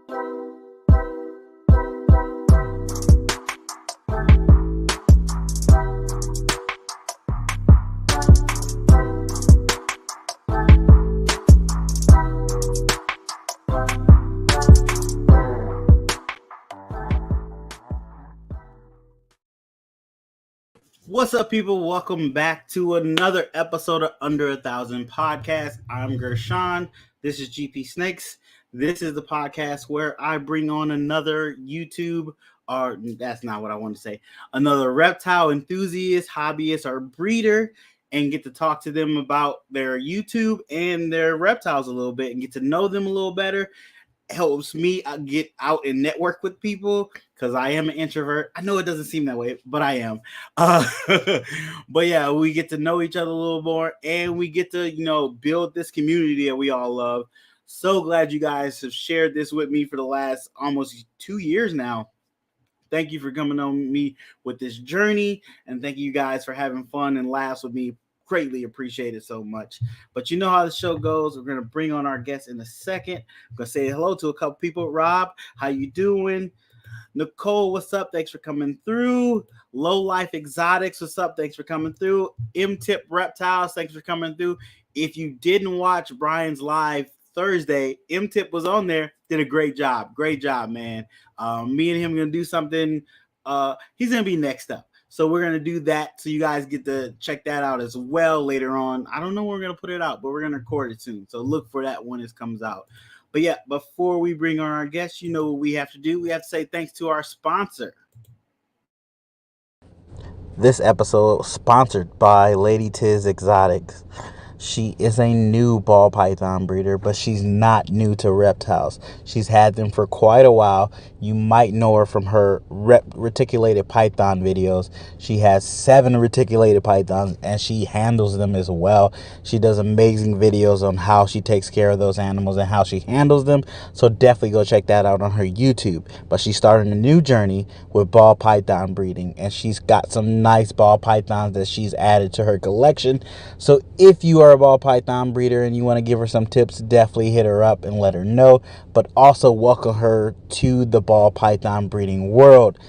What's up, people? Welcome back to another episode of Under 1,000 Podcast. I'm Gershon. This is GPSnakes. This is the podcast where I bring on another YouTube, or that's not what I want to say, another reptile enthusiast, hobbyist, or breeder, and get to talk to them about their YouTube and their reptiles a little bit and get to know them a little better. Helps me get out and network with people because I am an introvert. I know it doesn't seem that way, but I am. But yeah, we get to know each other a little more, and we get to, build this community that we all love. So glad you guys have shared this with me for the last almost 2 years now. Thank you for coming on me with this journey, and thank you guys for having fun and laughs with me. Greatly appreciate it so much. But you know how the show goes. We're going to bring on our guests in a second. I'm going to say hello to a couple people. Rob, how you doing? Nicole, what's up? Thanks for coming through. Low Life Exotics, what's up? Thanks for coming through. M-Tip Reptiles, thanks for coming through. If you didn't watch Brian's live Thursday, M-Tip was on there. Did a great job. Great job, man. Me and him are going to do something. He's going to be next up. So we're going to do that so you guys get to check that out as well later on. I don't know when we're going to put it out, but we're going to record it soon. So look for that when it comes out. But yeah, before we bring on our guests, you know what we have to do. We have to say thanks to our sponsor. This episode sponsored by LADYTIS Exotics. She is a new ball python breeder, but she's not new to reptiles. She's had them for quite a while. You might know her from her reticulated python videos. She has 7 reticulated pythons, and she handles them as well. She does amazing videos on how she takes care of those animals and how she handles them. So definitely go check that out on her YouTube. But she's starting a new journey with ball python breeding, and she's got some nice ball pythons that she's added to her collection. So if you are a ball python breeder and you want to give her some tips, definitely hit her up and let her know, but also welcome her to the ball python breeding world.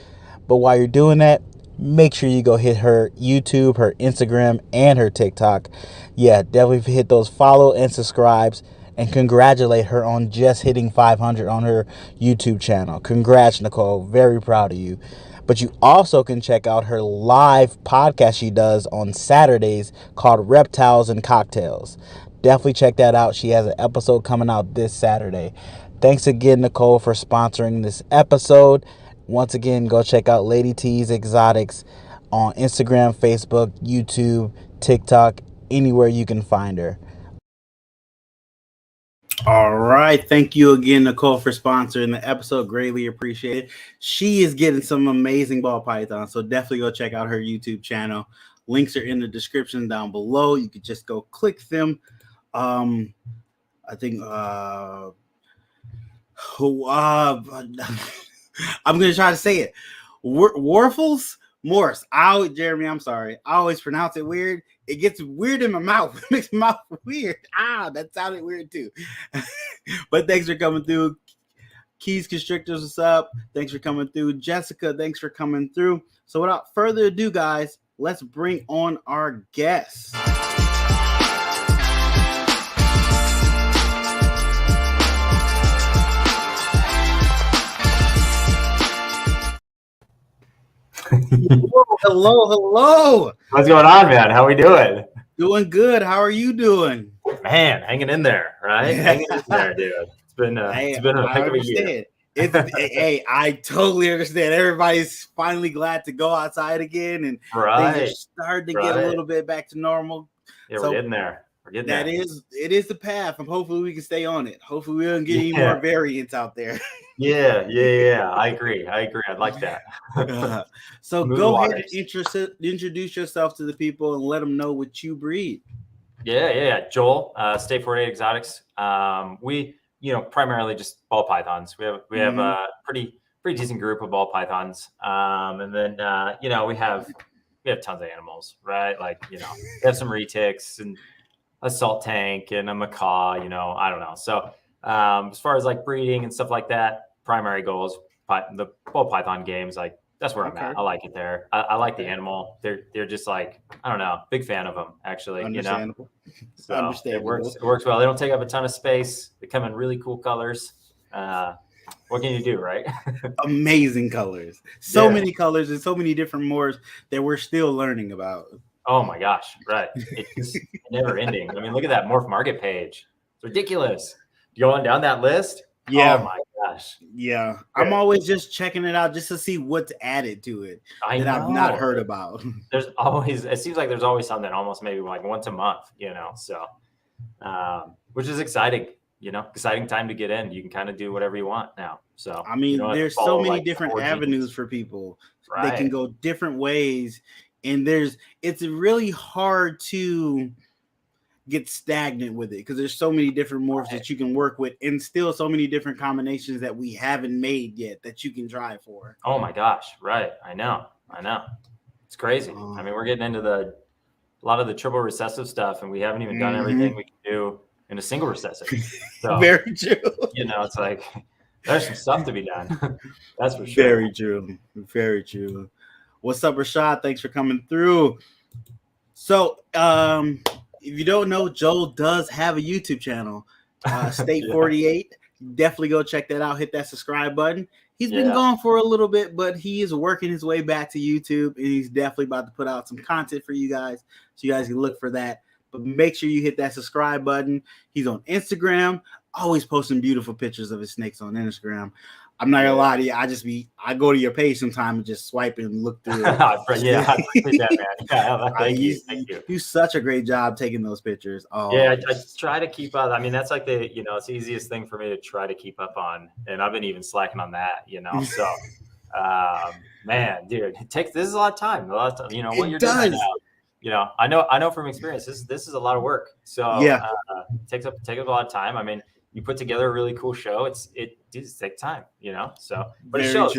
But while you're doing that, make sure you go hit her YouTube, her Instagram, and her TikTok. Yeah, definitely hit those follow and subscribes, and congratulate her on just hitting 500 on her YouTube channel. Congrats, Nicole. Very proud of you. But you also can check out her live podcast she does on Saturdays called Reptiles and Cocktails. Definitely check that out. She has an episode coming out this Saturday. Thanks again, Nicole, for sponsoring this episode. Once again, go check out LADYTIS Exotics on Instagram, Facebook, YouTube, TikTok, anywhere you can find her. All right. Thank you again, Nicole, for sponsoring the episode. Greatly appreciated. She is getting some amazing ball pythons, so definitely go check out her YouTube channel. Links are in the description down below. You could just go click them. I think I'm going to try to say it. Warfels? Morse. Jeremy, I'm sorry. I always pronounce it weird. It gets weird in my mouth. It makes my mouth weird. That sounded weird too. But thanks for coming through. Keys Constrictors, what's up? Thanks for coming through. Jessica, thanks for coming through. So without further ado, guys, let's bring on our guests. Hello. What's going on, man? How we doing? Doing good. How are you doing? Man, hanging in there, right? Hanging in there, dude. It's been a heck of a year. Hey, I totally understand. Everybody's finally glad to go outside again, and things are starting to get a little bit back to normal. Yeah, we're getting there. It is the path, and hopefully we can stay on it. Hopefully we don't get any more variants out there. Yeah. I agree. I'd like that. So go ahead and introduce yourself to the people and let them know what you breed. Yeah. Joel, State 48 Exotics. We, primarily just ball pythons. We have a pretty decent group of ball pythons. And then we have tons of animals, right? Like, we have some retics and a salt tank and a macaw, I don't know. So as far as like breeding and stuff like that, primary goal is the ball python games. Like that's where I'm at. I like it there. I like the animal. They're just like, I don't know, big fan of them actually. Understandable. So it works well. They don't take up a ton of space. They come in really cool colors. What can you do, right? Amazing colors. So many colors and so many different morphs that we're still learning about. Oh my gosh, right. It's never ending. I mean, look at that morph market page. It's ridiculous. Going down that list. Yeah. Oh my gosh. Yeah. I'm always just checking it out just to see what's added to it that I've not heard about. It seems like there's always something, almost maybe like once a month, so which is exciting, exciting time to get in. You can kind of do whatever you want now. So I mean, there's so many different avenues for people. Right. They can go different ways, and it's really hard to get stagnant with it because there's so many different morphs that you can work with, and still so many different combinations that we haven't made yet that you can try for. Oh my gosh, right. I know. It's crazy. I mean, we're getting into a lot of the triple recessive stuff, and we haven't even done everything we can do in a single recessive. So, very true. It's like there's some stuff to be done. That's for sure. Very true. Very true. What's up, Rashad? Thanks for coming through. So, if you don't know, Joel does have a YouTube channel, State 48. Definitely go check that out. Hit that subscribe button. He's been gone for a little bit, but he is working his way back to YouTube, and he's definitely about to put out some content for you guys, so you guys can look for that. But make sure you hit that subscribe button. He's on Instagram, always posting beautiful pictures of his snakes on Instagram. I'm not gonna lie to you. I go to your page sometime and just swipe and look through it. I appreciate that, man. Thank you. You do such a great job taking those pictures. Oh, yeah, I try to keep up. I mean, that's like it's the easiest thing for me to try to keep up on, and I've been even slacking on that. So, man, dude, this is a lot of time. What you're doing right now. I know from experience, this is a lot of work. So it takes up a lot of time. I mean, you put together a really cool show. It does take time, so, but it shows,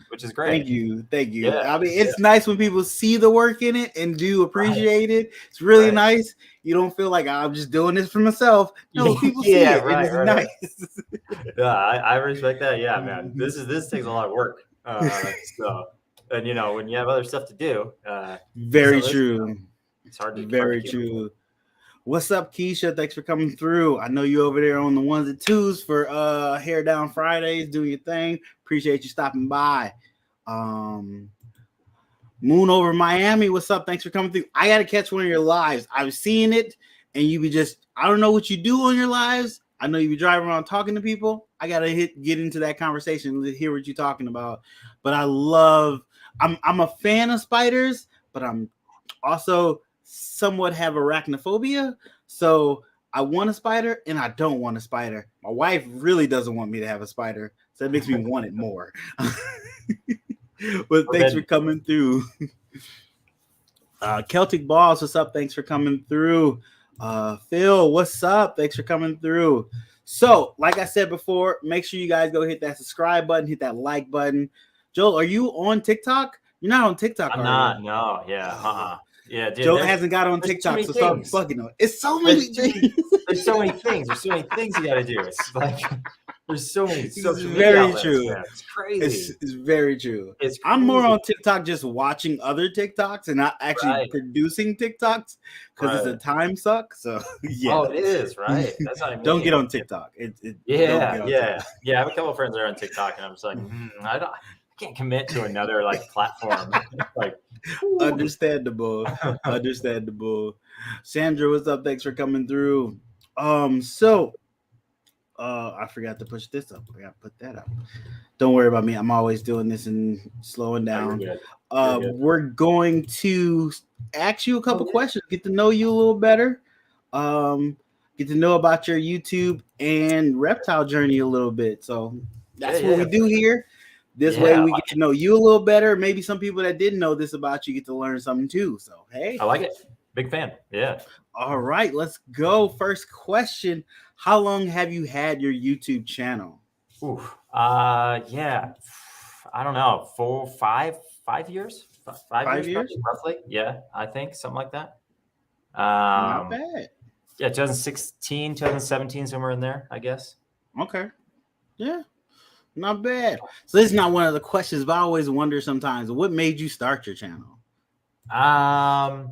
which is great. Thank you. Yeah, I mean, it's nice when people see the work in it and do appreciate it. It's really nice. You don't feel like I'm just doing this for myself. No, people see it. It's nice. Yeah, I respect that. Yeah, man, this takes a lot of work. So, and when you have other stuff to do, very true. It's hard to. Very true. What's up, Keisha? Thanks for coming through. I know you over there on the ones and twos for Hair Down Fridays, doing your thing. Appreciate you stopping by. Moon over Miami, what's up? Thanks for coming through. I got to catch one of your lives. I was seeing it, and you be I don't know what you do on your lives. I know you be driving around talking to people. I got to get into that conversation, hear what you're talking about. But I'm a fan of spiders, but I'm also somewhat have arachnophobia, so I want a spider and I don't want a spider. My wife really doesn't want me to have a spider, so that makes me want it more. But thanks for coming through. Celtic Balls, what's up? Thanks for coming through. Phil, what's up? Thanks for coming through. So, like I said before, make sure you guys go hit that subscribe button, hit that like button. Joel, are you on TikTok? You're not on TikTok, I'm not. No, yeah, Yeah, dude, Joe hasn't got on TikTok, so start fucking on. It's so many things. There's so many things. There's so many things you got to do. It's like there's so many social media very outlets, true. Man. It's crazy. It's very true. It's crazy. I'm more on TikTok just watching other TikToks and not actually producing TikToks because it's a time suck. So yeah. Oh, it is, right? That's what I mean. Don't get on TikTok. Yeah. I have a couple of friends that are on TikTok, and I'm just like, I can't commit to another platform. Understandable. Sandra, what's up? Thanks for coming through. I forgot to push this up. I got to put that up. Don't worry about me. I'm always doing this and slowing down. You're good. We're going to ask you a couple questions, get to know you a little better, get to know about your YouTube and reptile journey a little bit. So that's what we do here. This way we get to know you a little better. Maybe some people that didn't know this about you get to learn something too. So, hey. I like it. Big fan. Yeah. All right, let's go. First question. How long have you had your YouTube channel? Yeah. I don't know. 5 years? 5 years? Roughly. Yeah, I think something like that. Not bad. Yeah, 2016, 2017, somewhere in there, I guess. Okay. Yeah. Not bad. So this is not one of the questions, but I always wonder sometimes, what made you start your channel? I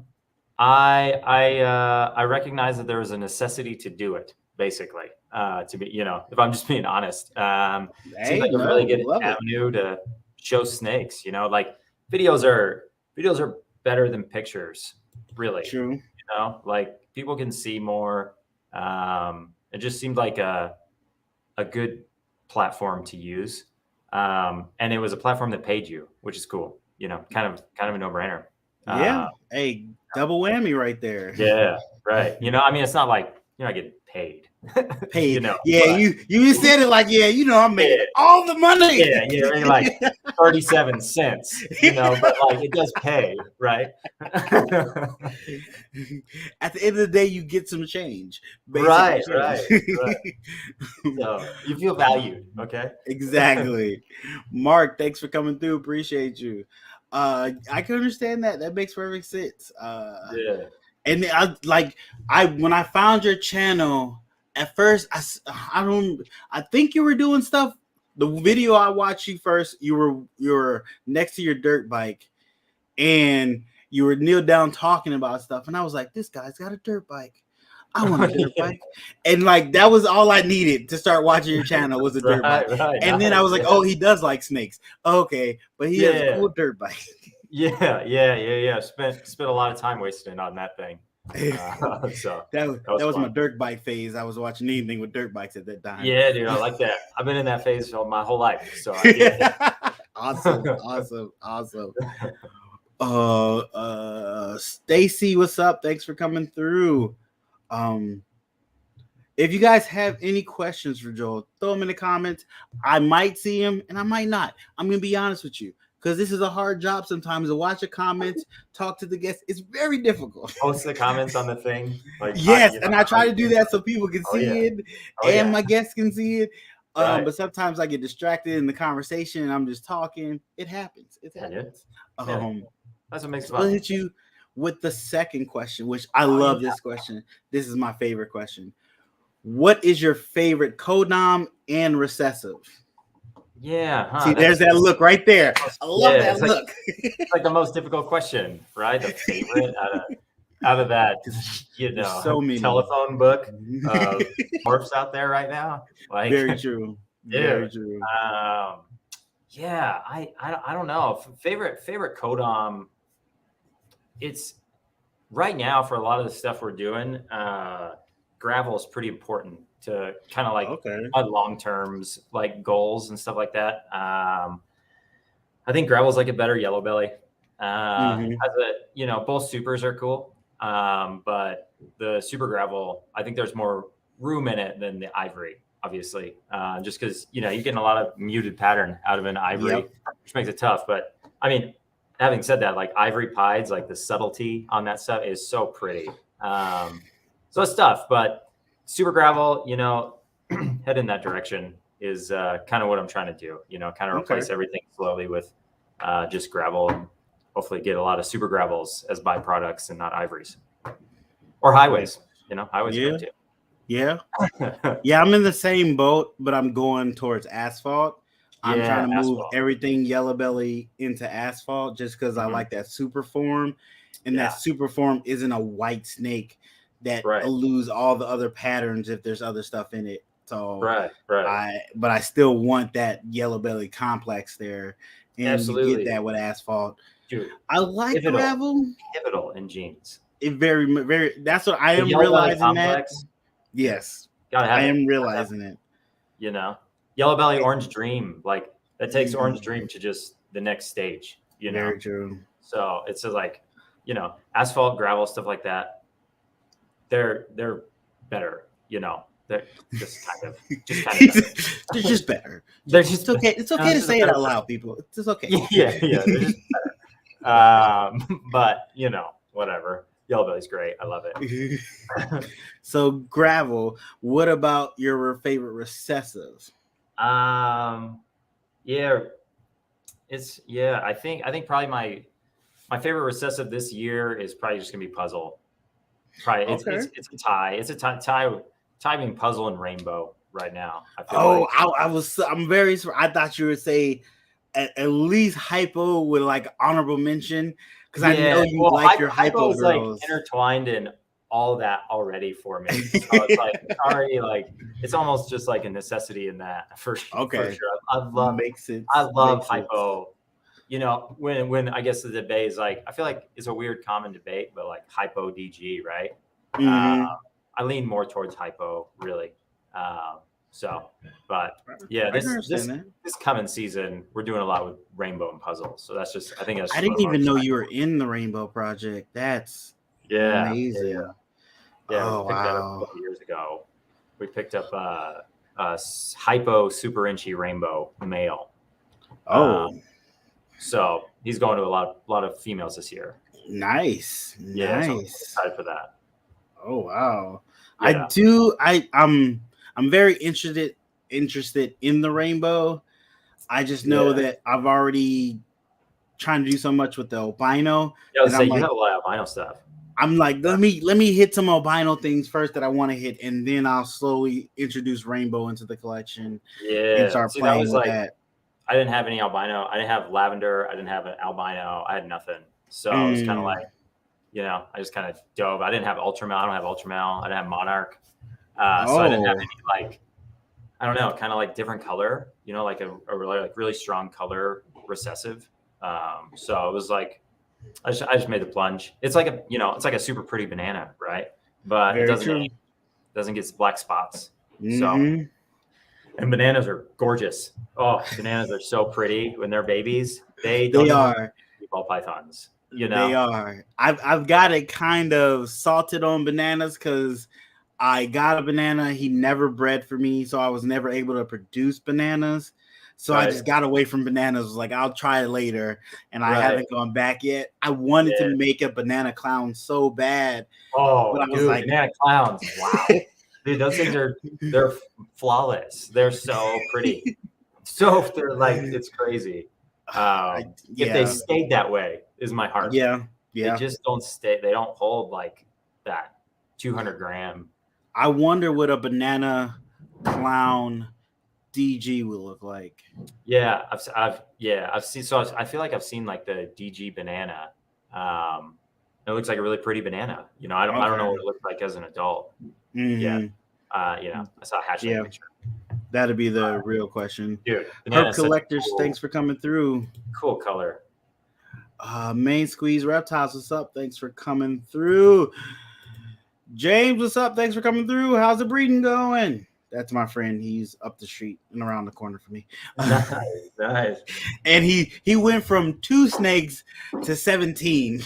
recognize that there was a necessity to do it, basically. To be, if I'm just being honest, seems like a really good avenue to show snakes. Like videos are better than pictures, really. True. Like people can see more. It just seemed like a good platform to use, and it was a platform that paid you, which is cool. Kind of a no-brainer. Yeah. Hey, double whammy right there. Yeah, right. I mean, it's not like you're not getting paid. Paid. Yeah, you said it like, I'm making all the money. Yeah, you're like 37 cents, but like it does pay, right? At the end of the day, you get some change. Right. So you feel valued, okay? Exactly. Mark, thanks for coming through. Appreciate you. I can understand that. That makes perfect sense. Yeah. And when I found your channel, at first I think you were doing stuff. The video I watched you first, you were next to your dirt bike, and you were kneeled down talking about stuff, and I was like, this guy's got a dirt bike. I want a dirt bike. And like that was all I needed to start watching your channel was a dirt bike. And then I was like, oh, he does like snakes. Okay, but he has a cool dirt bike. Yeah. Spent a lot of time wasting on that thing. So that was my dirt bike phase. I was watching anything with dirt bikes at that time. Yeah, dude, I like that. I've been in that phase for my whole life. So awesome. Stacy, what's up? Thanks for coming through. If you guys have any questions for Joel, throw them in the comments. I might see them and I might not. I'm gonna be honest with you, because this is a hard job sometimes to watch the comments, talk to the guests. It's very difficult. Post the comments on the thing. Yes, and I try to do that so people can see it and my guests can see it. But sometimes I get distracted in the conversation and I'm just talking. It happens. It happens. That's what makes it fun. I'll hit you with the second question, which I love this question. This is my favorite question. What is your favorite codom and recessive? Yeah. See, there's that look right there. I love that look. It's like the most difficult question, right? The favorite out of that, so many telephone book of morphs out there right now. Like, very true. Very true. Yeah, I don't know. Favorite codom. It's right now for a lot of the stuff we're doing. Gravel is pretty important to kind of like long terms, like goals and stuff like that. I think gravel's like a better yellow belly. Both supers are cool, but the super gravel, I think there's more room in it than the ivory, obviously, just because you're getting a lot of muted pattern out of an ivory, which makes it tough. But I mean, having said that, like ivory pieds, like the subtlety on that stuff is so pretty. So it's tough, but super gravel, head in that direction is kind of what I'm trying to do, kind of replace everything slowly with just gravel and hopefully get a lot of super gravels as byproducts and not ivories or highways, highways are good too. Yeah. Yeah. I'm in the same boat, but I'm going towards asphalt. I'm trying to move everything yellow belly into asphalt just because I like that super form, and that super form isn't a white snake that eludes all the other patterns if there's other stuff in it. So but I still want that yellow belly complex there, and you get that with asphalt. Dude, I like gravel. Pivotal in jeans. It very. That's what I am realizing that. Yes, I am realizing it. Yellow belly, orange dream, like that takes orange dream to just the next stage. Very true. So it's just like, asphalt, gravel, stuff like that. They're better. They're just kind of. They're just better. They're just okay. It's okay to say it out loud, people. It's just okay. Yeah. They're just better. But whatever. Yellow belly's great. I love it. So gravel. What about your favorite recessive? I think probably my favorite recessive this year is probably just gonna be puzzle. Probably it's a tie. It's a tie being puzzle and rainbow. right now. I feel I'm very. I thought you would say at least hypo with like honorable mention because I know you like your hypo is girls. like intertwined in all that already for me. So it's like already like it's almost just like a necessity in that for sure. I love hypo. You know, when I guess the debate is like, I feel like it's a weird common debate, but like hypo DG, right? I lean more towards hypo, really. But yeah, this coming season, we're doing a lot with rainbow and puzzles. So that's just, I think that's. I didn't even know you were in the Rainbow Project. That's amazing. Yeah, we picked that up a couple years ago. We picked up a hypo super inchy rainbow male. So he's going to a lot of females this year. Nice. So I'm excited for that. Oh wow. Yeah. I'm very interested in the rainbow. I just know that I've already trying to do so much with the albino. Yeah, you have a lot of albino stuff. I'm like, let me hit some albino things first that I want to hit, and then I'll slowly introduce rainbow into the collection. And start playing with that. I didn't have any albino. I didn't have lavender. I didn't have an albino. I had nothing. So it was kind of like, I just kind of dove. I didn't have ultramel. I don't have ultramel. I didn't have monarch. So I didn't have any like, I don't know, kind of like different color, like a really strong color recessive. So it was like, I just made the plunge. It's like a super pretty banana, right? But it doesn't get black spots. So. And bananas are gorgeous. Oh, bananas are so pretty when they're babies. They are ball pythons. They are. I've got it kind of salted on bananas because I got a banana. He never bred for me, so I was never able to produce bananas. So I just got away from bananas. I was like, I'll try it later, and I haven't gone back yet. I wanted to make a banana clown so bad. Oh, but I was like, banana clowns! Wow. Dude, those things they're flawless. They're so pretty. They're like, it's crazy. If they stayed that way, is my heart. Yeah. They just don't stay. They don't hold like that 200 gram. I wonder what a banana clown DG will look like. Yeah, I've seen. So I feel like I've seen like the DG banana. It looks like a really pretty banana. I don't know what it looks like as an adult. I saw a hatchling picture. That'd be the real question. Dude, Herb Collectors, thanks for coming through. Cool color. Main Squeeze Reptiles, what's up? Thanks for coming through. James, what's up? Thanks for coming through. How's the breeding going? That's my friend. He's up the street and around the corner for me. Nice. And he went from 2 snakes to 17,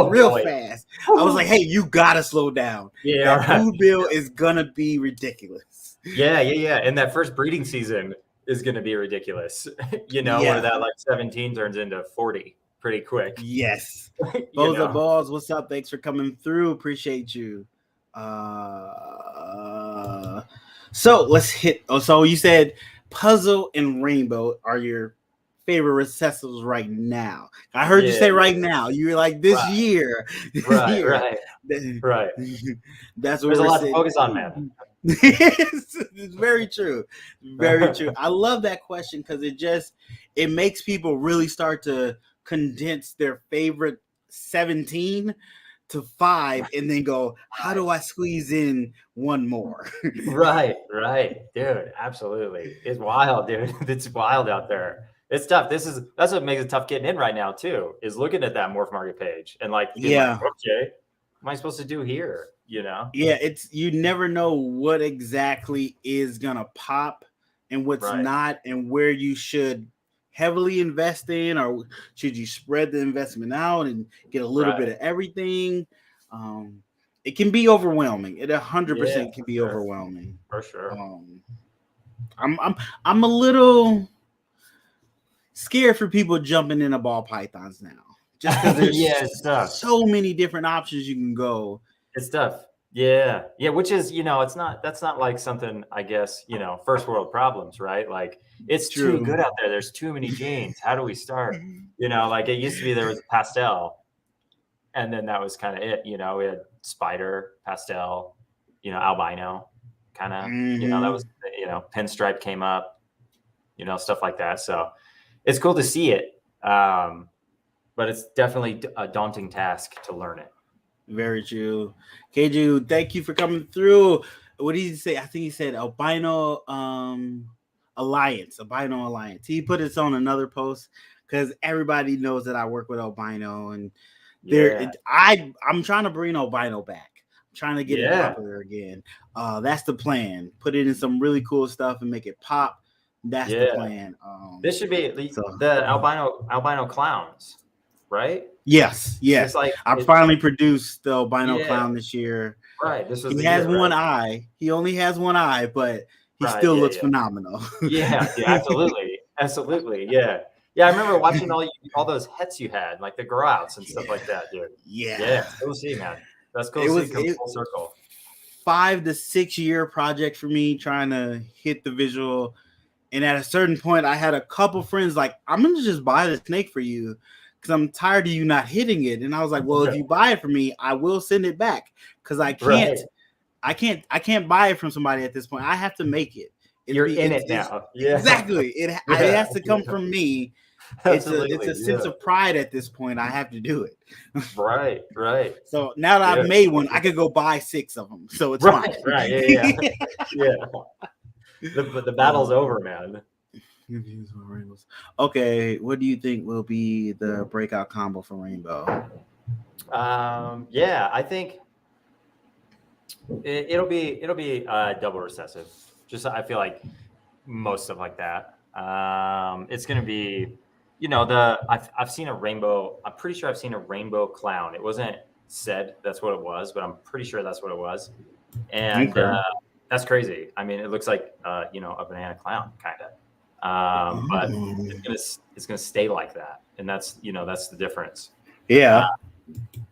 real fast. I was like, hey, you gotta slow down. Yeah, that food bill is gonna be ridiculous. Yeah. And that first breeding season is gonna be ridiculous. Where that like 17 turns into 40 pretty quick. Yes. Boza Balls, what's up? Thanks for coming through. Appreciate you. So let's hit. So you said puzzle and rainbow are your favorite recessives right now. I heard you say right now. You were like this year. Right. That's what there's a lot to focus on, man. It's very true. Very true. I love that question because it makes people really start to condense their favorite 17 to 5 and then go, how do I squeeze in one more? right, dude, absolutely. It's wild, dude. It's wild out there. It's tough. That's what makes it tough getting in right now too, is looking at that morph market page and like, okay, what am I supposed to do here? You never know what exactly is gonna pop and what's not, and where you should heavily invest in, or should you spread the investment out and get a little bit of everything? It can be overwhelming. It 100% can be overwhelming. For sure. I'm a little scared for people jumping into ball pythons now, just because there's so many different options you can go. It's tough. Yeah. Which is, that's not like something, I guess, first world problems, right? Like it's too good out there. There's too many genes. How do we start? Like it used to be there was a pastel, and then that was kind of it. We had spider, pastel, albino, kind of. That was pinstripe came up, stuff like that. So it's cool to see it. But it's definitely a daunting task to learn it. Very true. Keiju, thank you for coming through. What did he say? I think he said albino alliance. He put this on another post because everybody knows that I work with albino, and I'm trying to bring albino back. I'm trying to get it popular again. That's the plan. Put it in some really cool stuff and make it pop. That's the plan. This should be the albino clowns, right? Yes. I finally produced the albino clown this year. Right. He has one eye. He only has one eye, but he still looks phenomenal. Absolutely. Yeah. I remember watching all those hets you had, like the grow outs and stuff like that, dude. Yeah. Cool to see, man. That's cool to see come full circle. 5 to 6 year project for me trying to hit the visual. And at a certain point, I had a couple friends like, I'm going to just buy the snake for you because I'm tired of you not hitting it. And I was like, well, if you buy it for me, I will send it back because I can't buy it from somebody at this point. I have to make it. You're in it now. Yeah. Exactly. It has to come from me. It's a sense of pride at this point. I have to do it. Right. So now that I've made one, I could go buy 6 of them. So it's fine. Right. Yeah. The battle's over, man. Okay, what do you think will be the breakout combo for Rainbow? I think it'll be double recessive. Just I feel like most stuff like that. It's gonna be, I've seen a rainbow. I'm pretty sure I've seen a rainbow clown. It wasn't said that's what it was, but I'm pretty sure that's what it was. And that's crazy. I mean, it looks like a banana clown kind of. But it's gonna stay like that, and that's the difference. Yeah,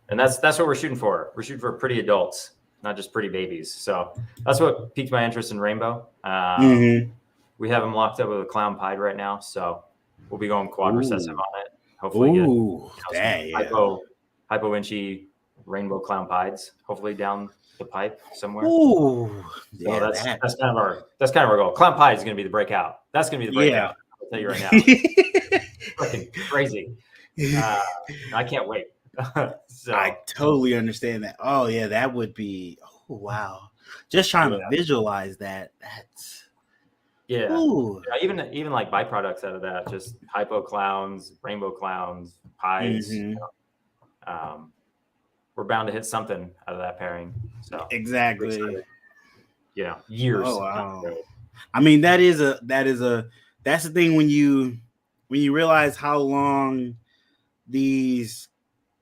and that's what we're shooting for. We're shooting for pretty adults, not just pretty babies. So that's what piqued my interest in Rainbow. We have him locked up with a clown pied right now, so we'll be going quad recessive on it. Hopefully, hypo inchy rainbow clown pieds. Hopefully down the pipe somewhere. That's kind of our goal. Clown pie is going to be the breakout. That's going to be the breakout. I'll tell you right now. Fucking crazy. I can't wait. So, I totally understand that. Oh yeah, that would be. Oh wow, just trying to visualize that. That's even like byproducts out of that, just hypo clowns, rainbow clowns, pies. We're bound to hit something out of that pairing. So exactly. Years. Oh, wow. I mean, that's the thing when you realize how long these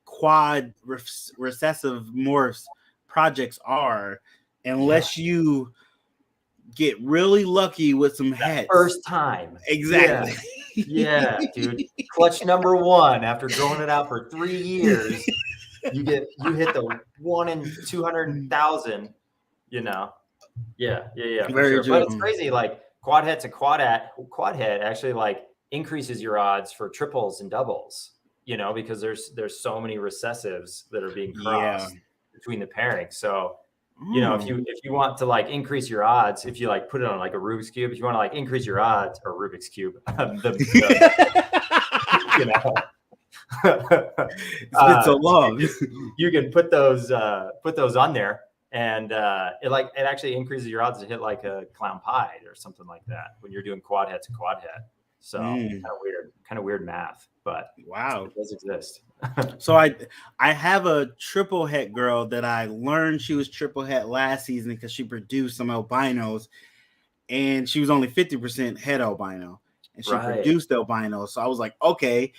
quad recessive morphs projects are, unless you get really lucky with some heads. First time. Exactly. Yeah, dude. Clutch number 1 after growing it out for 3 years. You hit the 1 in 200,000, Yeah. Very sure. But it's crazy. Like quad head to quad head actually like increases your odds for triples and doubles, because there's so many recessives that are being crossed between the pairing. So, if you want to like increase your odds, if you like put it on like a Rubik's Cube, if you want to like increase your odds or Rubik's Cube, it's been so long. You can put those on there, and it actually increases your odds to hit like a clown pied or something like that when you're doing quad head to quad head. So kind of weird math, but wow, it does exist. So I have a triple het girl that I learned she was triple het last season because she produced some albinos, and she was only 50% het albino, and she produced albino. So I was like, okay.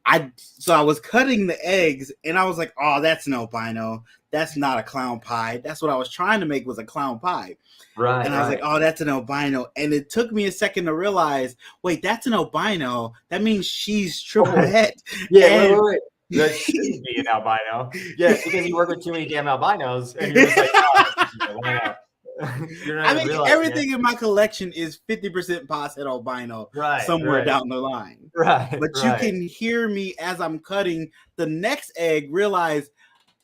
I was cutting the eggs, and I was like, oh, that's an albino. That's not a clown pie. That's what I was trying to make was a clown pie. Right. And I was like, oh, that's an albino. And it took me a second to realize, wait, that's an albino. That means she's triple het. Yeah, wait. That shouldn't be an albino. Yeah, because you work with too many damn albinos, and you're just like, oh, wow. I mean, everything in my collection is 50% POD-S albino somewhere down the line. Right. But you can hear me as I'm cutting the next egg realize,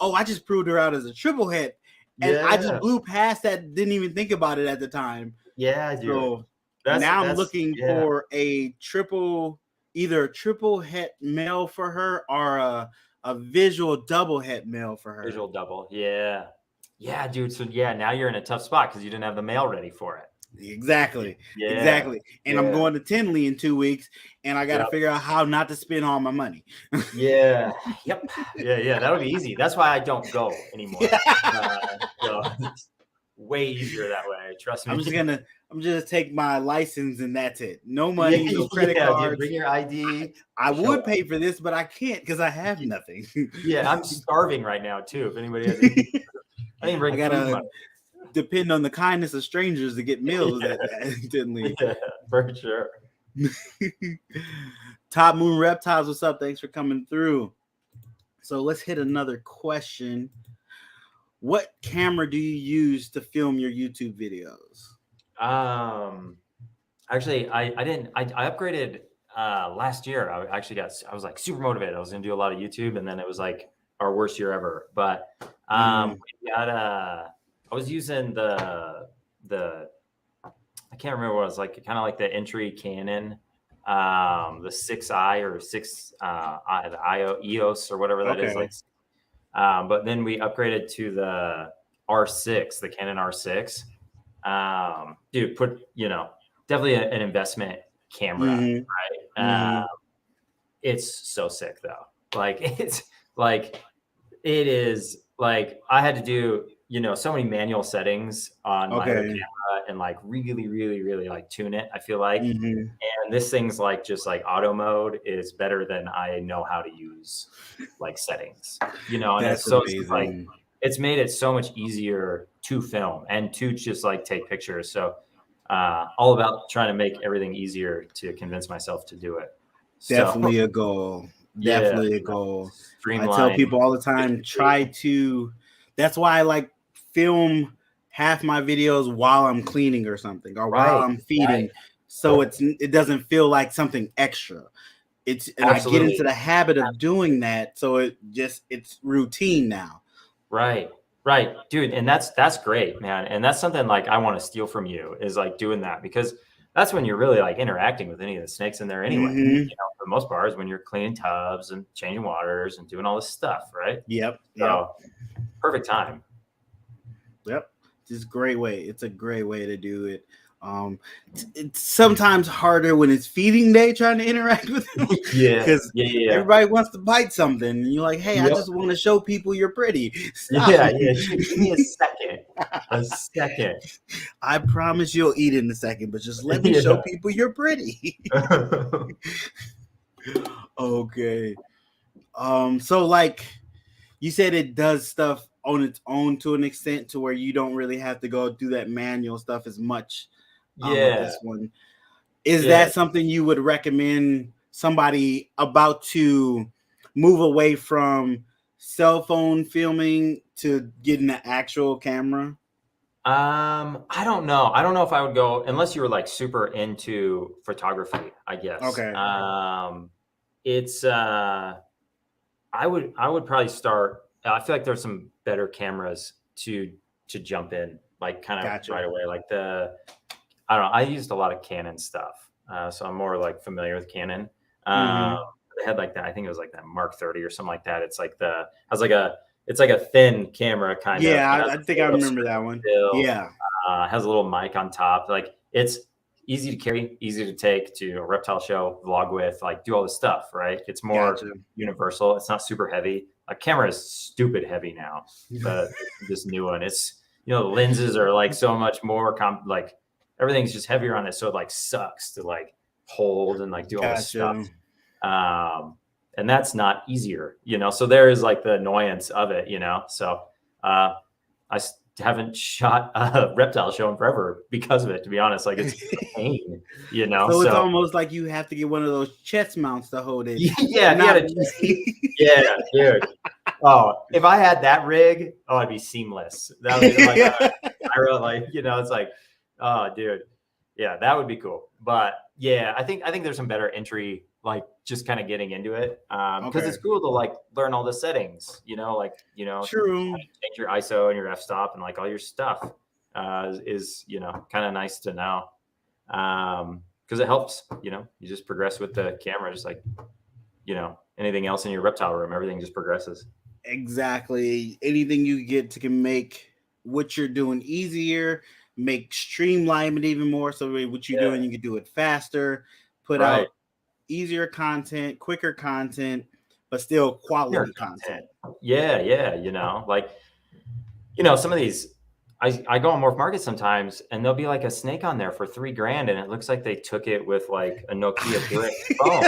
oh, I just proved her out as a triple het. And I just blew past that, didn't even think about it at the time. Yeah, dude. So now I'm looking for either a triple het male for her or a visual double het male for her. Visual double, yeah, dude. So now you're in a tough spot because you didn't have the male ready for it. Exactly. And I'm going to Tinley in 2 weeks, and I got to figure out how not to spend all my money. Yeah. That would be easy. That's why I don't go anymore. So it's way easier that way. Trust me. I'm just take my license and that's it. No money, no credit cards. Dude, bring your ID. I would pay for this, but I can't because I have nothing. I'm starving right now too. If anybody has anything, I gotta depend on the kindness of strangers to get meals at Tinley. Yeah, for sure. Top Moon Reptiles, what's up? Thanks for coming through. So let's hit another question. What camera do you use to film your YouTube videos? Actually, I upgraded last year. I was like super motivated. I was gonna do a lot of YouTube, and then it was like our worst year ever. But I was using the I can't remember what it was, like kind of like the entry Canon, the 6i or 6 the EOS or whatever that is. Like, but then we upgraded to the R6, the Canon R6. Dude, definitely an investment camera, right? It's so sick though. Like it is like I had to do so many manual settings on my camera and like really like tune it. I feel like, and this thing's like just like auto mode is better than I know how to use like settings. And that's it's so amazing. like it's made it so much easier to film and to just like take pictures. So all about trying to make everything easier to convince myself to do it. Definitely a goal. Definitely a goal. I tell people all the time, that's why I like film half my videos while I'm cleaning or something, or while I'm feeding. So it doesn't feel like something extra. And I get into the habit of doing that. So it's routine now. Right, dude. And that's great, man. And that's something like I want to steal from you is like doing that, because that's when you're really like interacting with any of the snakes in there anyway. For the most part is when you're cleaning tubs and changing waters and doing all this stuff, right? Yep. So perfect time. Yep. It's a great way. It's a great way to do it. It's sometimes harder when it's feeding day trying to interact with them. Because everybody wants to bite something. And you're like, hey, I just want to show people you're pretty. Stop. Give me a second. I promise you'll eat in a second, but just let me show people you're pretty. Okay. So like you said, it does stuff on its own to an extent to where you don't really have to go do that manual stuff as much. With this one. Is that something you would recommend somebody about to move away from cell phone filming to getting an actual camera? I don't know. I don't know if I would go unless you were like super into photography, I guess. Okay. It's I would probably start. I feel like there's some better cameras to jump in, like kind of right away. Like I don't know. I used a lot of Canon stuff, so I'm more like familiar with Canon. They had like that. I think it was like that Mark 30 or something like that. It's like it's like a thin camera kind of. Yeah, I think I remember that one. Has a little mic on top. Like it's easy to carry, easy to take to a reptile show, vlog with, like do all this stuff, right? It's more universal. It's not super heavy. A camera is stupid heavy now, but this new one, it's, the lenses are like so much more like everything's just heavier on it. So it like sucks to like hold and like do all this stuff. And that's not easier, so there is like the annoyance of it, so I haven't shot a reptile show in forever because of it, to be honest. Like it's a pain, So it's almost like you have to get one of those chest mounts to hold it. Dude. Oh, if I had that rig, it'd be seamless. That would be like, it's like, oh, dude, yeah, that would be cool. But yeah, I think there's some better entry like just kind of getting into it. Because it's cool to like learn all the settings, True. change your ISO and your f-stop and like all your stuff is, kind of nice to know. Because it helps, you just progress with the camera, just like, anything else in your reptile room, everything just progresses. Exactly. Anything you get can make what you're doing easier, streamline it even more. So what you're doing, you can do it faster, put out easier content, quicker content, but still quality content. Yeah. Like, some of these, I go on Morph Market sometimes and there'll be like a snake on there for $3,000 and it looks like they took it with like a Nokia brick phone,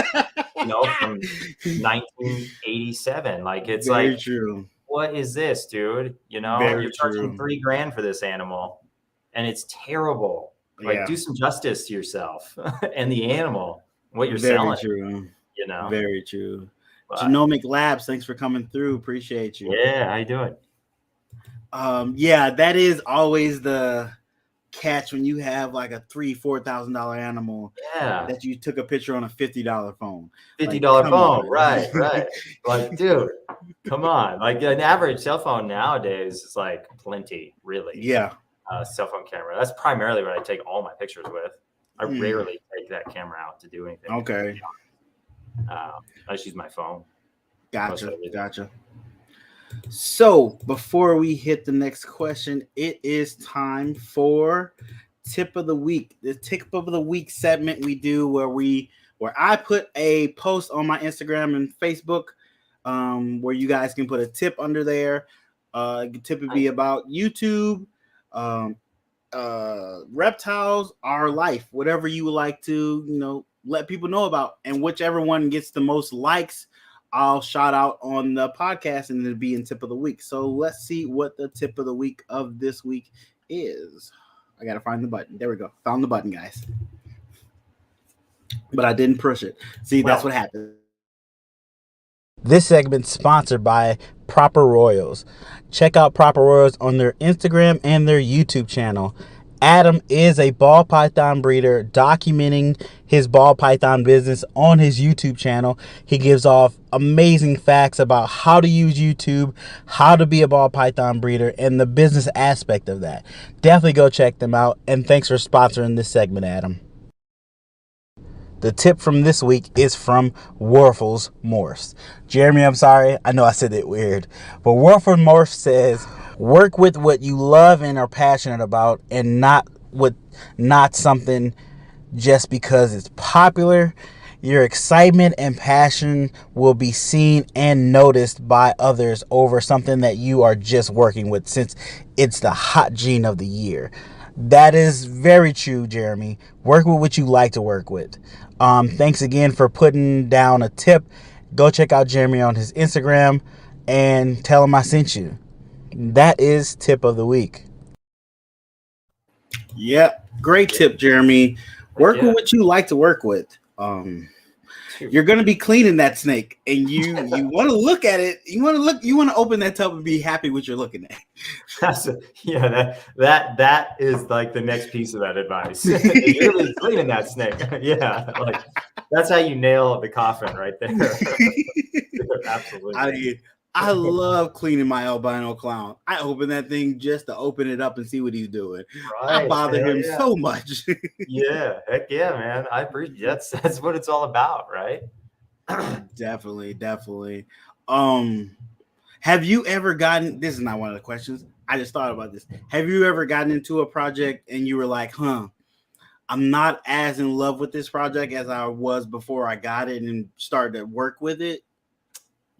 from 1987. Like it's Very like, true. What is this, dude? You're charging $3,000 for this animal and it's terrible. Like do some justice to yourself and the animal, what you're selling. True. Very true. But, Genomic Labs, thanks for coming through. Appreciate you. Yeah, how you doing? That is always the catch when you have like a $3,000-$4,000 animal that you took a picture on a $50 phone. $50 phone, right. Like, dude, come on. Like an average cell phone nowadays is like plenty, really. Yeah. Cell phone camera. That's primarily what I take all my pictures with. I rarely take that camera out to do anything. Okay. I just use my phone. Gotcha. So before we hit the next question, it is time for tip of the week. The tip of the week segment we do where I put a post on my Instagram and Facebook where you guys can put a tip under there. Tip would be about YouTube, reptiles, our life, whatever you would like to, let people know about. And whichever one gets the most likes, I'll shout out on the podcast and it'll be in tip of the week. So let's see what the tip of the week of this week is. I got to find the button. There we go. Found the button, guys. But I didn't push it. See, that's what happened. This segment's sponsored by Proper Royals. Check out Proper Royals on their Instagram and their YouTube channel. Adam is a ball python breeder documenting his ball python business on his YouTube channel. He gives off amazing facts about how to use YouTube, how to be a ball python breeder, and the business aspect of that. Definitely go check them out, and thanks for sponsoring this segment, Adam. The tip from this week is from Warfels Morphs. Jeremy, I'm sorry. I know I said it weird. But Warfels Morphs says, work with what you love and are passionate about and not something just because it's popular. Your excitement and passion will be seen and noticed by others over something that you are just working with, since it's the hot gene of the year. That is very true, Jeremy. Work with what you like to work with. Thanks again for putting down a tip. Go check out Jeremy on his Instagram and tell him I sent you. That is tip of the week. Yeah, great tip, Jeremy. Work with what you like to work with. You're going to be cleaning that snake, and you want to look at it. You want to open that tub and be happy what you're looking at. That is like the next piece of that advice. You're really cleaning that snake. Yeah, like that's how you nail the coffin right there. Absolutely. I love cleaning my albino clown. I open that thing just to open it up and see what he's doing. Right. I bother him so much. Yeah, heck yeah, man. I appreciate that's what it's all about, right? Definitely. Have you ever gotten? This is not one of the questions. I just thought about this. Have you ever gotten into a project and you were like, I'm not as in love with this project as I was before I got it and started to work with it?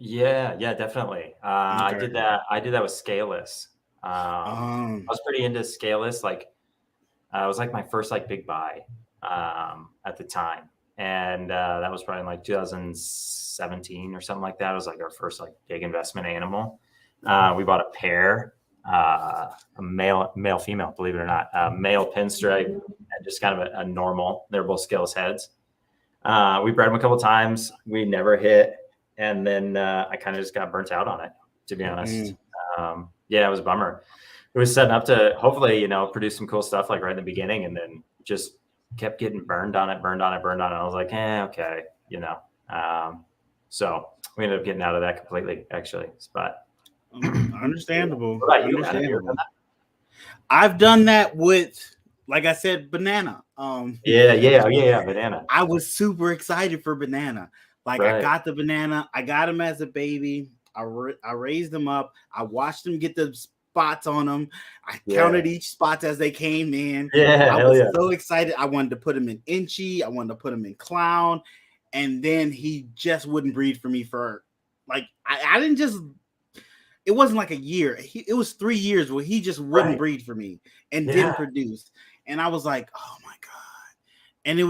Yeah, definitely. Okay. I did that with Scaleless. I was pretty into Scaleless. Like, it was like my first like big buy at the time, and that was probably in like 2017 or something like that. It was like our first like big investment animal. We bought a pair, a male female, believe it or not, male pinstripe, and just kind of a normal. They're both scaleless heads. We bred them a couple times. We never hit. And then I kind of just got burnt out on it, to be honest. It was a bummer. It was setting up to hopefully, produce some cool stuff like right in the beginning, and then just kept getting burned on it. I was like, okay, So we ended up getting out of that completely, actually. But Understandable. what about you, man? Have you ever Understandable. done that? I've done that with, like I said, banana. Yeah, banana. I was super excited for banana. Like I Right. got the banana. I got him as a baby. I raised him up. I watched him get the spots on him. I counted each spots as they came in. Yeah, I was so excited. I wanted to put him in inchy. I wanted to put him in clown. And then he just wouldn't breed for me for, like, I didn't just, it wasn't like a year. It was 3 years where he just wouldn't breed for me and didn't produce. And I was like, oh my God. And it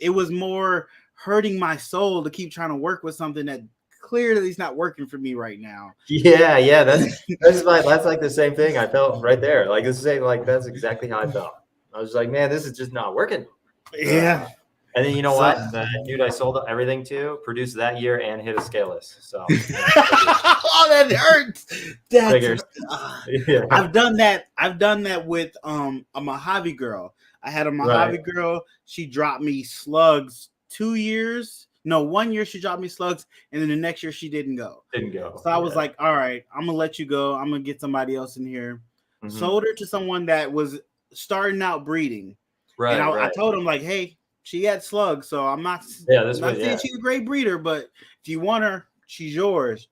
was more hurting my soul to keep trying to work with something that clearly is not working for me right now. Yeah. That's like the same thing I felt right there. Like this is like that's exactly how I felt. I was like, man, this is just not working. Yeah. And then you know what? The dude I sold everything to produced that year and hit a scaleless. So oh, that hurts. Yeah. I've done that with a Mojave girl. I had a Mojave girl. She dropped me slugs 2 years. No, 1 year she dropped me slugs, and then the next year she didn't go. So I was like, all right, I'm gonna let you go. I'm gonna get somebody else in here. Sold her to someone that was starting out breeding. And I told him, like, hey, she had slugs, so I'm not saying she's a great breeder, but if you want her, she's yours.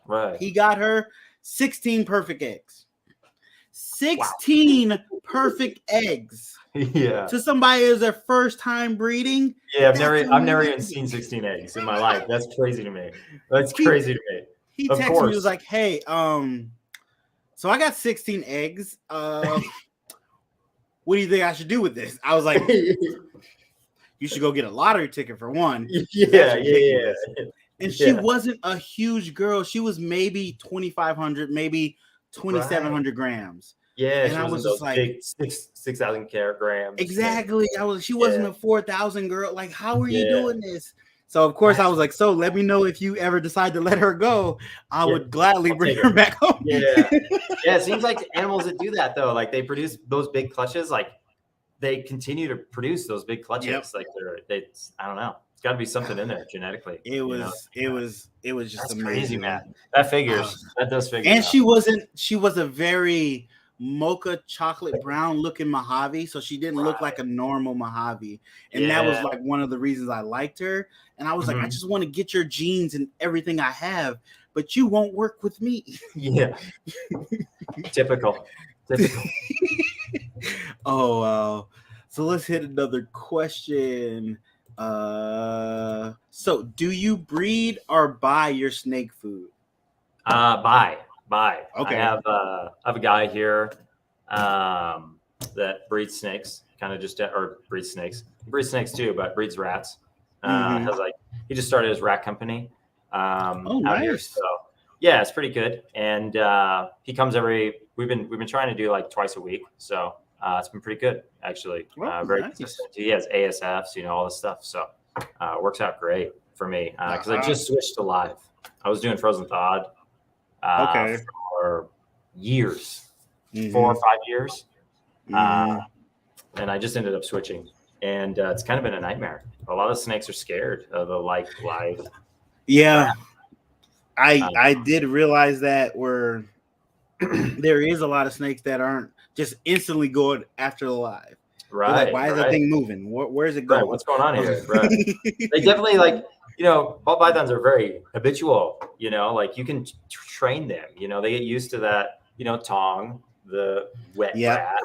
Right. He got her 16 perfect eggs. 16 perfect eggs. Yeah. To somebody who's their first time breeding. Yeah, I've never even seen 16 eggs in my life. That's crazy to me. Crazy to me. He texted me, he was like, hey, so I got 16 eggs. What do you think I should do with this? I was like, you should go get a lottery ticket for one. Yeah. And she wasn't a huge girl. She was maybe 2,500, maybe 2,700 grams. Yeah, and I was just like big 6,000 grams. Exactly. She wasn't a 4,000 girl. Like, how are you doing this? So of course I was like, so let me know if you ever decide to let her go. I would gladly bring her back home. Yeah. It seems like animals that do that though, like they produce those big clutches, like they continue to produce those big clutches. Like I don't know. It's got to be something in there genetically. It was just That's amazing, crazy, man. That figures. That does figure. And she was a very mocha chocolate brown looking Mojave, so she didn't look like a normal Mojave, and that was like one of the reasons I liked her. And I was like, I just want to get your genes and everything I have, but you won't work with me. Yeah. Typical. Oh wow. So let's hit another question. So do you breed or buy your snake food? Buy. Okay. I have a guy here that breeds snakes, breeds snakes too, but breeds rats. He just started his rat company out here. So yeah, it's pretty good. And he comes we've been trying to do like twice a week. So it's been pretty good actually. Very consistent. He has ASFs, all this stuff. So it works out great for me because I just switched to live. I was doing frozen thawed for years, 4 or 5 years. And I just ended up switching. And it's kind of been a nightmare. A lot of snakes are scared of the live. Yeah. I did realize that where there is a lot of snakes that aren't just instantly going after the live. Right. Like, why is that thing moving? Where's it going? Right, what's going on here? Right. They definitely ball pythons are very habitual, like you can train them, they get used to that, tong, the wet rat,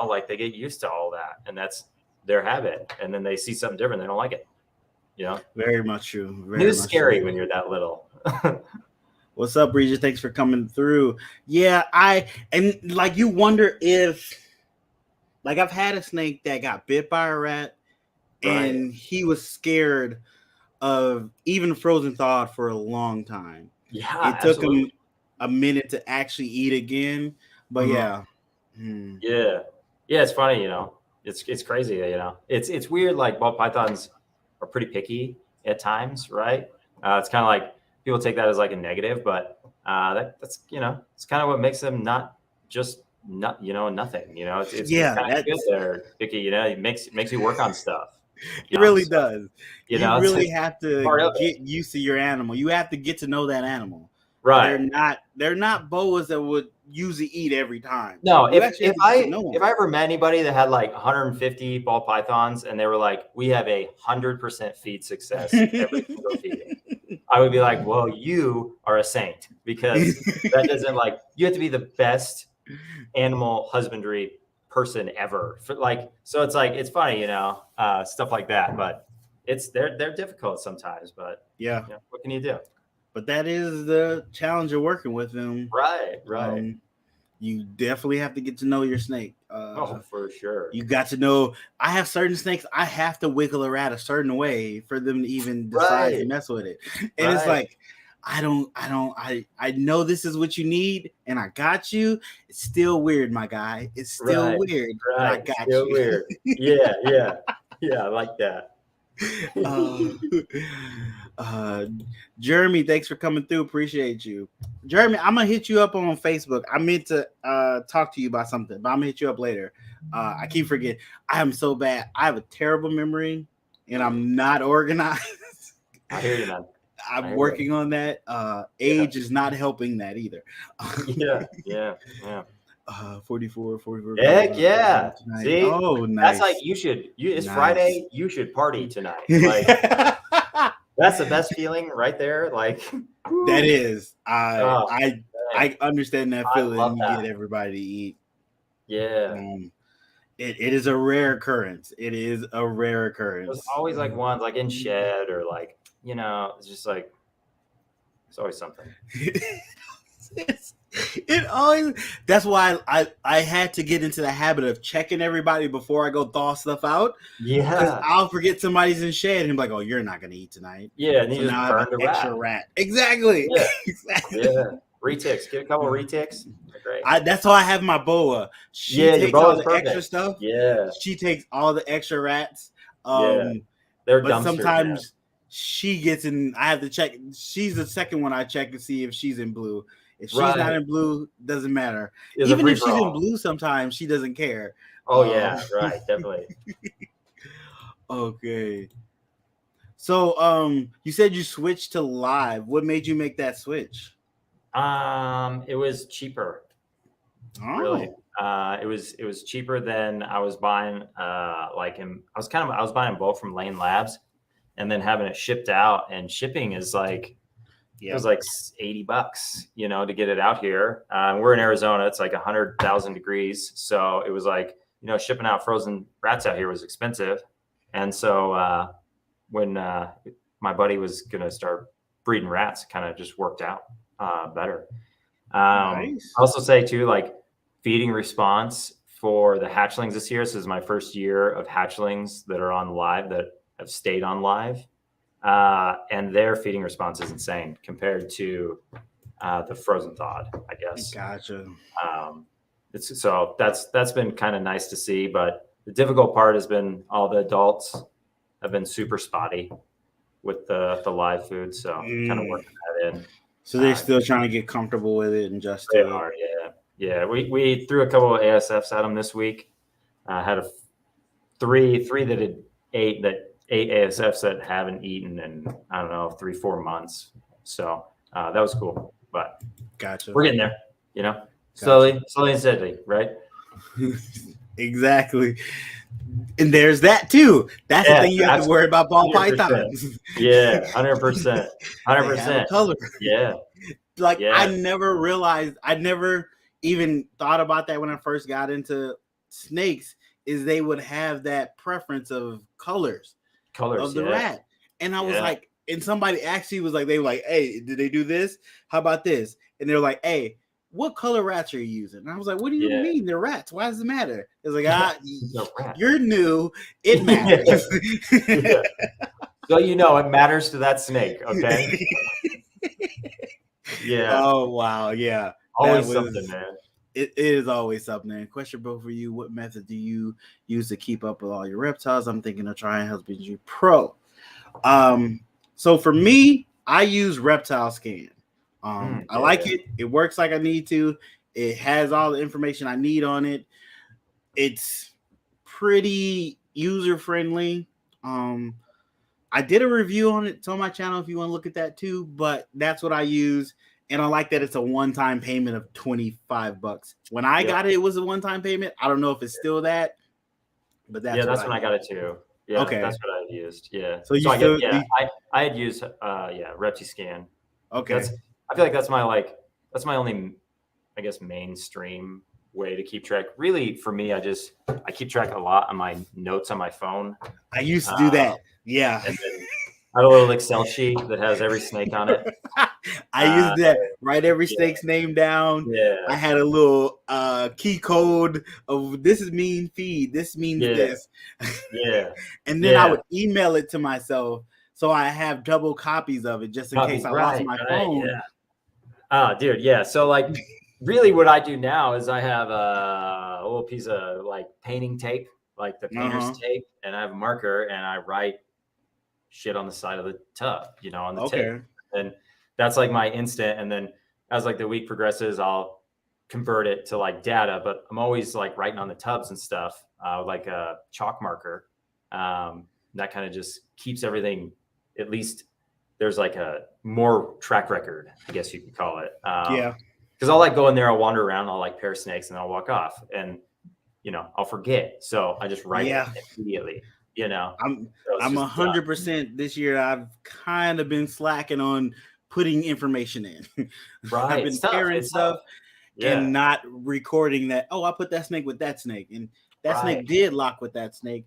like they get used to all that, and that's their habit. And then they see something different, they don't like it. Very much true. It's scary when you're that little. What's up, Regis? Thanks for coming through. Yeah, you wonder if, like, I've had a snake that got bit by a rat, and he was scared of even frozen thawed for a long time. Yeah, it took him a minute to actually eat again, but yeah, it's funny, it's crazy, it's weird. Like ball pythons are pretty picky at times, right? It's kind of like people take that as like a negative, but that's it's kind of what makes them not just nothing. It's kind of good. They're picky. It makes you work on stuff. It really does. You You know, it's really like have to part of get it. used to your animal. You have to get to know that animal. Right. They're not boas that would usually eat every time. No, You actually have to get to know if them. I ever met anybody that had like 150 ball pythons and they were like, we have 100% feed success every single feeding, I would be like, well, you are a saint, because that doesn't, like, you have to be the best animal husbandry person ever. For like, so it's like, it's funny, you know, stuff like that, but they're difficult sometimes, but Yeah. you know, what can you do? But that is the challenge of working with them. Right. You definitely have to get to know your snake. Oh, for sure. You got to know. I have certain snakes. I have to wiggle a rat a certain way for them to even decide to mess with it. And it's like, I know this is what you need, and I got you. It's still weird, my guy. It's still weird, but I got still you. Weird. Yeah. I like that. Jeremy, thanks for coming through. Appreciate you. Jeremy, I'm gonna hit you up on Facebook. I meant to talk to you about something, but I'm gonna hit you up later. I keep forgetting. I am so bad. I have a terrible memory, and I'm not organized. I hear you, man. I'm working on that. Age is not helping that either. Yeah. 44. Heck yeah. Tonight. See? Oh, nice. That's like, it's nice. Friday, you should party tonight. Like, that's the best feeling right there. Like, that is. I understand that feeling. You get everybody to eat. Yeah. It is a rare occurrence. It is a rare occurrence. There's always like ones like in shed, or like, you know, it's just like, it's always something. It always. That's why I had to get into the habit of checking everybody before I go thaw stuff out. Yeah, because I'll forget somebody's in shed and be like, "Oh, you're not gonna eat tonight." Yeah, and you so just now burn I have the extra rat. Exactly. Yeah, exactly. Yeah. Reticks. Get a couple reticks. Great. That's how I have my boa. She takes all the extra stuff. Yeah. She takes all the extra rats. They're but dumpsters, sometimes man. She gets in. I have to check. She's the second one I check to see if she's in blue. If she's not in blue, doesn't matter. Even if she's in blue, sometimes she doesn't care. Oh yeah, right, definitely. Okay. So you said you switched to live. What made you make that switch? It was cheaper. Oh. Really. It was cheaper than I was buying. I was buying both from Lane Labs, and then having it shipped out. And shipping is like, it was like $80, you know, to get it out here. We're in Arizona. It's like 100,000 degrees. So it was like, you know, shipping out frozen rats out here was expensive. And so when my buddy was going to start breeding rats, it kind of just worked out better. Nice. I also say too, like, feeding response for the hatchlings this year. This is my first year of hatchlings that are on live, that have stayed on live. And their feeding response is insane compared to the frozen thawed, I guess. Gotcha. So that's been kind of nice to see, but the difficult part has been all the adults have been super spotty with the live food, so kind of working that in. So they're still trying to get comfortable with it and just. They are, yeah. We threw a couple of ASFs at them this week. Had three that had ate ASFs that haven't eaten in, I don't know, 3-4 months. So that was cool. But gotcha. We're getting there, you know, slowly and steadily, right? Exactly. And there's that too. That's the thing you have to worry about ball 100%. Pythons. Yeah, 100%. 100%. Color. Yeah. Like I never realized, I never even thought about that when I first got into snakes, is they would have that preference of colors of the rat. And I was like, and somebody actually was like, they were like, hey, did they do this? How about this? And they're like, hey, what color rats are you using? And I was like, what do you mean? They're rats. Why does it matter? It's like, you're new. It matters. So, you know, it matters to that snake. Okay. Yeah. Oh, wow. Yeah. Always something, man. It is always something. Question, bro, for you: what method do you use to keep up with all your reptiles? I'm thinking of trying Husbandry Pro. So for me, I use Reptile Scan. I like it. It works like I need to. It has all the information I need on it. It's pretty user friendly. I did a review on it. It's on my channel if you want to look at that too. But that's what I use, and I like that it's a one-time payment of $25. When I got it, it was a one-time payment. I don't know if it's still that, but that's when I got it too. Yeah, okay, that's what I used. Yeah, so you still I had used ReptiScan. Okay, I feel like that's my only, I guess, mainstream way to keep track. Really, for me, I keep track a lot on my notes on my phone. I used to do that. Yeah. And then I have a little Excel sheet that has every snake on it. I used that. Write every snake's name down. Yeah. I had a little key code of this is mean feed. This means this. Yeah. And then I would email it to myself so I have double copies of it just in case I lost my phone. Yeah. Oh, dude. Yeah. So like really what I do now is I have a little piece of like painting tape, like the painter's tape, and I have a marker and I write shit on the side of the tub, on the tape. And that's like my instant. And then as like the week progresses, I'll convert it to like data, but I'm always like writing on the tubs and stuff, like a chalk marker. That kind of just keeps everything, at least there's like a more track record, I guess you could call it. Because I'll like go in there, I'll wander around, I'll like pair snakes and I'll walk off and, I'll forget. So I just write it immediately. I'm 100% this year. I've kind of been slacking on putting information in. Right. I've been pairing stuff and not recording that. Oh, I put that snake with that snake, and that snake did lock with that snake.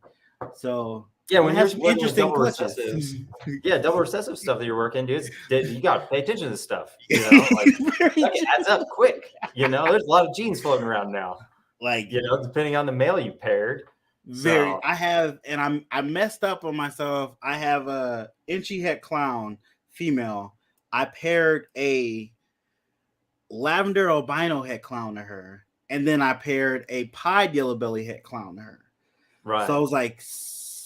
So when you have some interesting clutches. Double recessive stuff that you're working, dude. You got to pay attention to this stuff. Like it adds up quick. There's a lot of genes floating around now. Like depending on the male you paired. I messed up on myself. I have a inchy het clown female. I paired a lavender albino het clown to her, and then I paired a pied yellow belly het clown to her. Right. So I was like,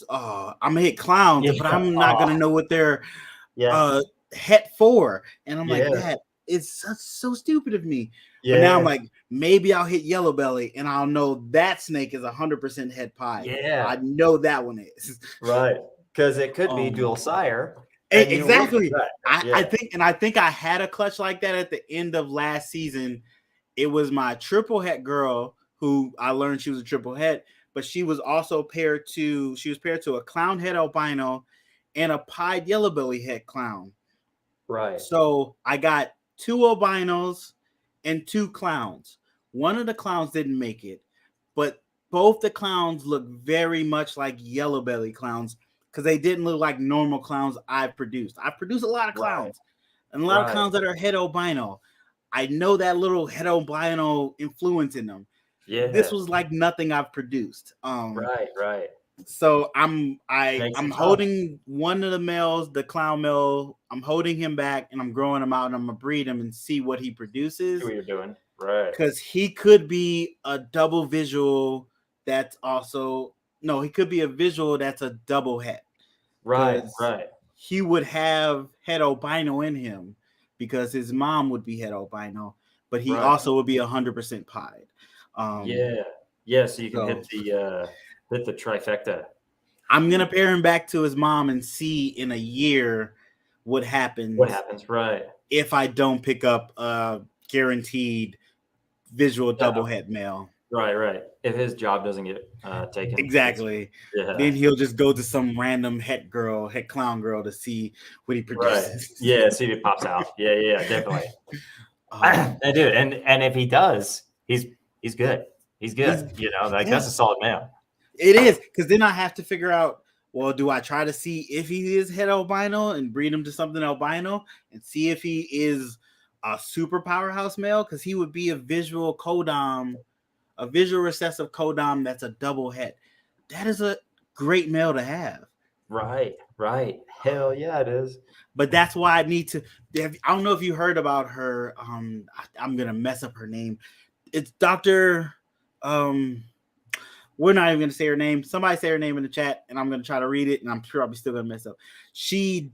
I'm gonna hit clowns, but I'm not gonna know what they're het for. And I'm like, that is so stupid of me. Yeah. But now I'm like, maybe I'll hit yellow belly and I'll know that snake is 100% het pied. Yeah. I know that one is. Right. Because it could be dual sire. Exactly. I think I had a clutch like that at the end of last season. It was my triple het girl who I learned she was a triple het, but she was also paired to a clown het albino and a pied yellow belly het clown. Right. So I got 2 albinos and 2 clowns. One of the clowns didn't make it, but both the clowns look very much like yellow belly clowns because they didn't look like normal clowns I've produced. I've produced a lot of clowns and a lot of clowns that are het albino. I know that little het albino influence in them. Yeah. This was like nothing I've produced. Right. So I'm holding one of the males, the clown male. I'm holding him back and I'm growing him out and I'm gonna breed him and see what he produces. See what you're doing, right? Because he could be a double visual. He could be a visual that's a double het. Right. He would have het albino in him because his mom would be het albino, but he also would be 100% pied. So you can hit the trifecta. I'm gonna pair him back to his mom and see in a year what happens. Right? If I don't pick up a guaranteed visual double het male. Right. If his job doesn't get taken. Exactly. Yeah. Then he'll just go to some random het clown girl to see what he produces. Right. Yeah, see if it pops out. Yeah, definitely. Dude, and if he does, he's good. He's good. That's a solid man. It is, because then I have to figure out, well, do I try to see if he is het albino and breed him to something albino and see if he is a super powerhouse male? Because he would be a visual recessive codom that's a double het. That is a great male to have. Right. Hell yeah, it is. But that's why I need to. I don't know if you heard about her. I'm gonna mess up her name. It's Dr. We're not even going to say her name. Somebody say her name in the chat, and I'm going to try to read it, and I'm sure I'll be still going to mess up. She's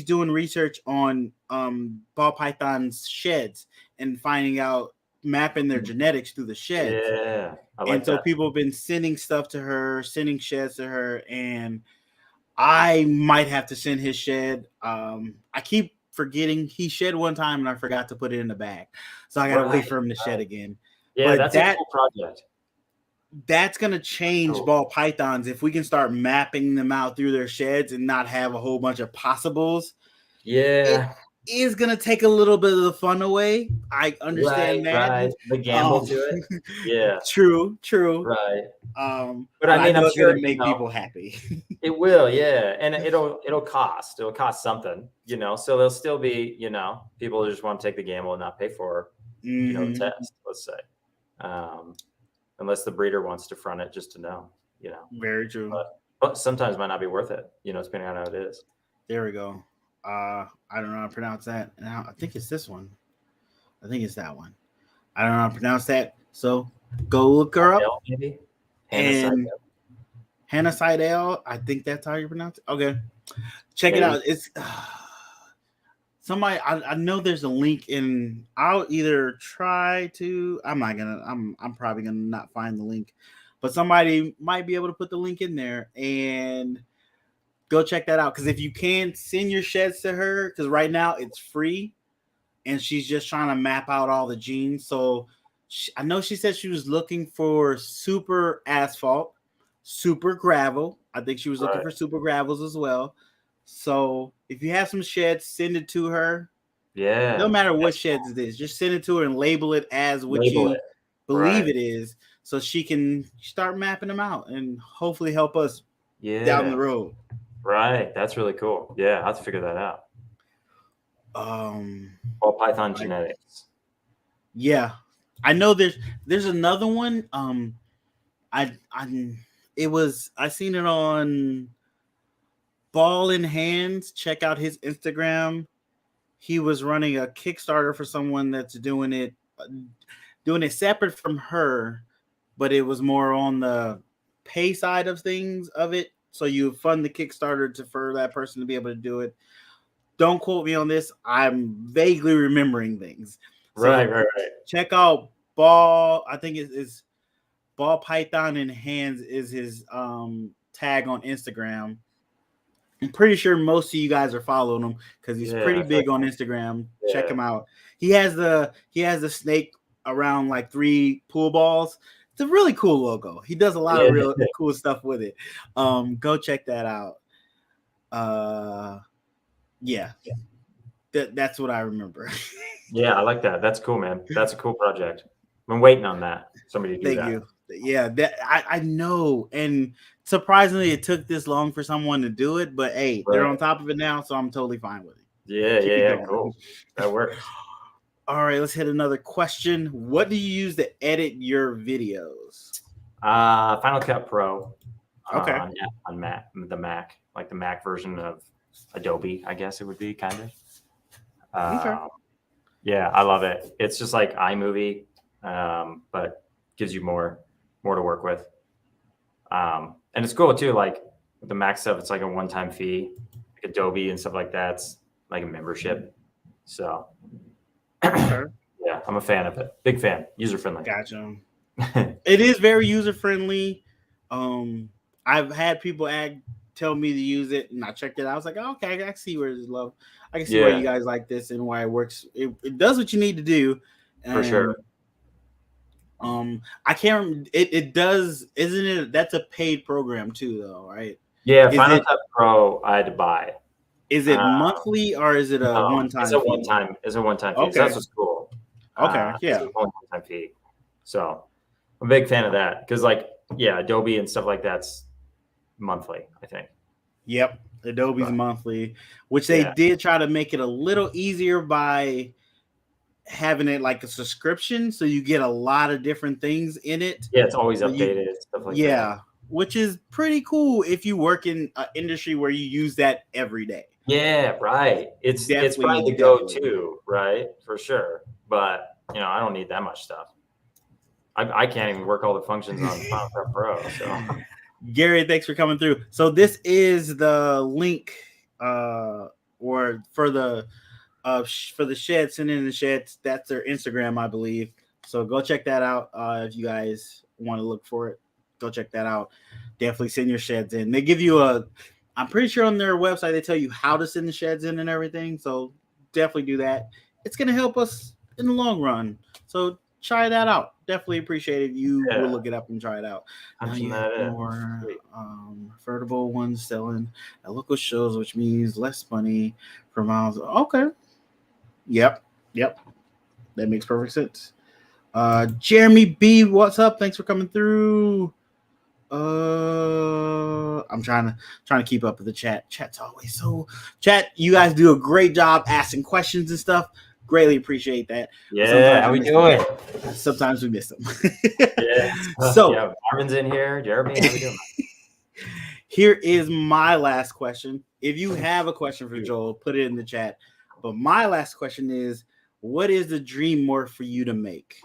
doing research on ball pythons' sheds and mapping their genetics through the sheds. Yeah. So people have been sending sheds to her, and I might have to send his shed. I keep forgetting he shed one time and I forgot to put it in the bag, so I gotta wait for him to shed again. Yeah, but that's a cool project. That's gonna change ball pythons if we can start mapping them out through their sheds and not have a whole bunch of possibles. Yeah, it is gonna take a little bit of the fun away. I understand that. Right. The gamble to it. Yeah. True. Right. But I mean, I'm sure it's gonna make people happy. It will, yeah, and it'll cost something, So there'll still be, people who just want to take the gamble and not pay for, the test. Let's say, unless the breeder wants to front it just to know, Very true. But sometimes it might not be worth it, depending on how it is. There we go. I don't know how to pronounce that. Now I think it's this one. I think it's that one. I don't know how to pronounce that. So go look her up. Maybe. Hannah Seidel. I think that's how you pronounce it. Okay. Check it out. It's somebody I know there's a link in. I'll either try to. I'm probably gonna not find the link, but somebody might be able to put the link in there and go check that out. Because if you can send your sheds to her, because right now it's free, and she's just trying to map out all the genes. So I know she said she was looking for super asphalt, super gravel. I think she was looking for super gravels as well. So if you have some sheds, send it to her. Yeah. No matter what sheds it is, just send it to her and label it as what you believe it is, so she can start mapping them out and hopefully help us down the road. Right. That's really cool. Yeah, I have to figure that out. Ball python genetics. Yeah. I know there's another one. I seen it on Ball in Hands. Check out his Instagram. He was running a Kickstarter for someone that's doing it separate from her, but it was more on the pay side of things of it. So you fund the Kickstarter for that person to be able to do it. Don't quote me on this. I'm vaguely remembering things. So right. Check out Ball. I think it's Ball Python in Hands is his tag on Instagram. I'm pretty sure most of you guys are following him because he's pretty big on Instagram. Yeah. Check him out. He has the snake around like 3 pool balls. It's a really cool logo. He does a lot of real cool stuff with it. Go check that out. That's what I remember. Yeah, I like that. That's cool, man. That's a cool project. I'm waiting on that. Somebody to do that. Thank you. Yeah, I know. And surprisingly, it took this long for someone to do it. But hey, they're on top of it now, so I'm totally fine with it. Yeah, cool. That works. All right, let's hit another question. What do you use to edit your videos? Final Cut Pro. Okay. On Mac, the Mac, like the Mac version of Adobe, I guess it would be kind of. Okay. Yeah, I love it. It's just like iMovie, but gives you more to work with. And it's cool too. Like with the Mac stuff, it's like a one-time fee. Like Adobe and stuff like that, it's like a membership. So. Yeah, I'm a fan of it. Big fan. User friendly. Gotcha. It is very user friendly. I've had people tell me to use it, and I checked it out. I was like, oh, okay, I see where there's love. I can see why you guys like this and why it works. It does what you need to do. For sure. I can't. It does. Isn't it? That's a paid program too, though, right? Yeah, Final Cut Pro I had to buy. Is it monthly or is it a one-time? It's a one-time. It's a one-time fee. Okay. So that's what's cool. Okay. It's a one-time fee. So I'm a big fan of that because, like, Adobe and stuff like that's monthly, I think. Yep, Adobe's monthly, which they did try to make it a little easier by having it like a subscription, so you get a lot of different things in it. Yeah, it's always updated, stuff like that. Yeah, which is pretty cool if you work in an industry where you use that every day. Yeah, right. It's probably the go-to, right? For sure. But I don't need that much stuff. I can't even work all the functions on Final Cut Pro. So, Gary, thanks for coming through. So this is the link, or for the shed, send in the sheds. That's their Instagram, I believe. So go check that out. If you guys want to look for it, go check that out. Definitely send your sheds in. They give you I'm pretty sure on their website they tell you how to send the sheds in and everything. So definitely do that. It's going to help us in the long run. So try that out. Definitely appreciate it if you will look it up and try it out. Now you have more affordable ones selling at local shows, which means less money per miles. Okay. Yep. That makes perfect sense. Jeremy B, what's up? Thanks for coming through. I'm trying to keep up with the chat. Chat's always so chat. You guys do a great job asking questions and stuff. Greatly appreciate that. Yeah, how we doing? Sometimes we miss them. Yeah. So Marvin's in here. Jeremy, how we doing? Here is my last question. If you have a question for Joel, put it in the chat. But my last question is, what is the dream morph for you to make?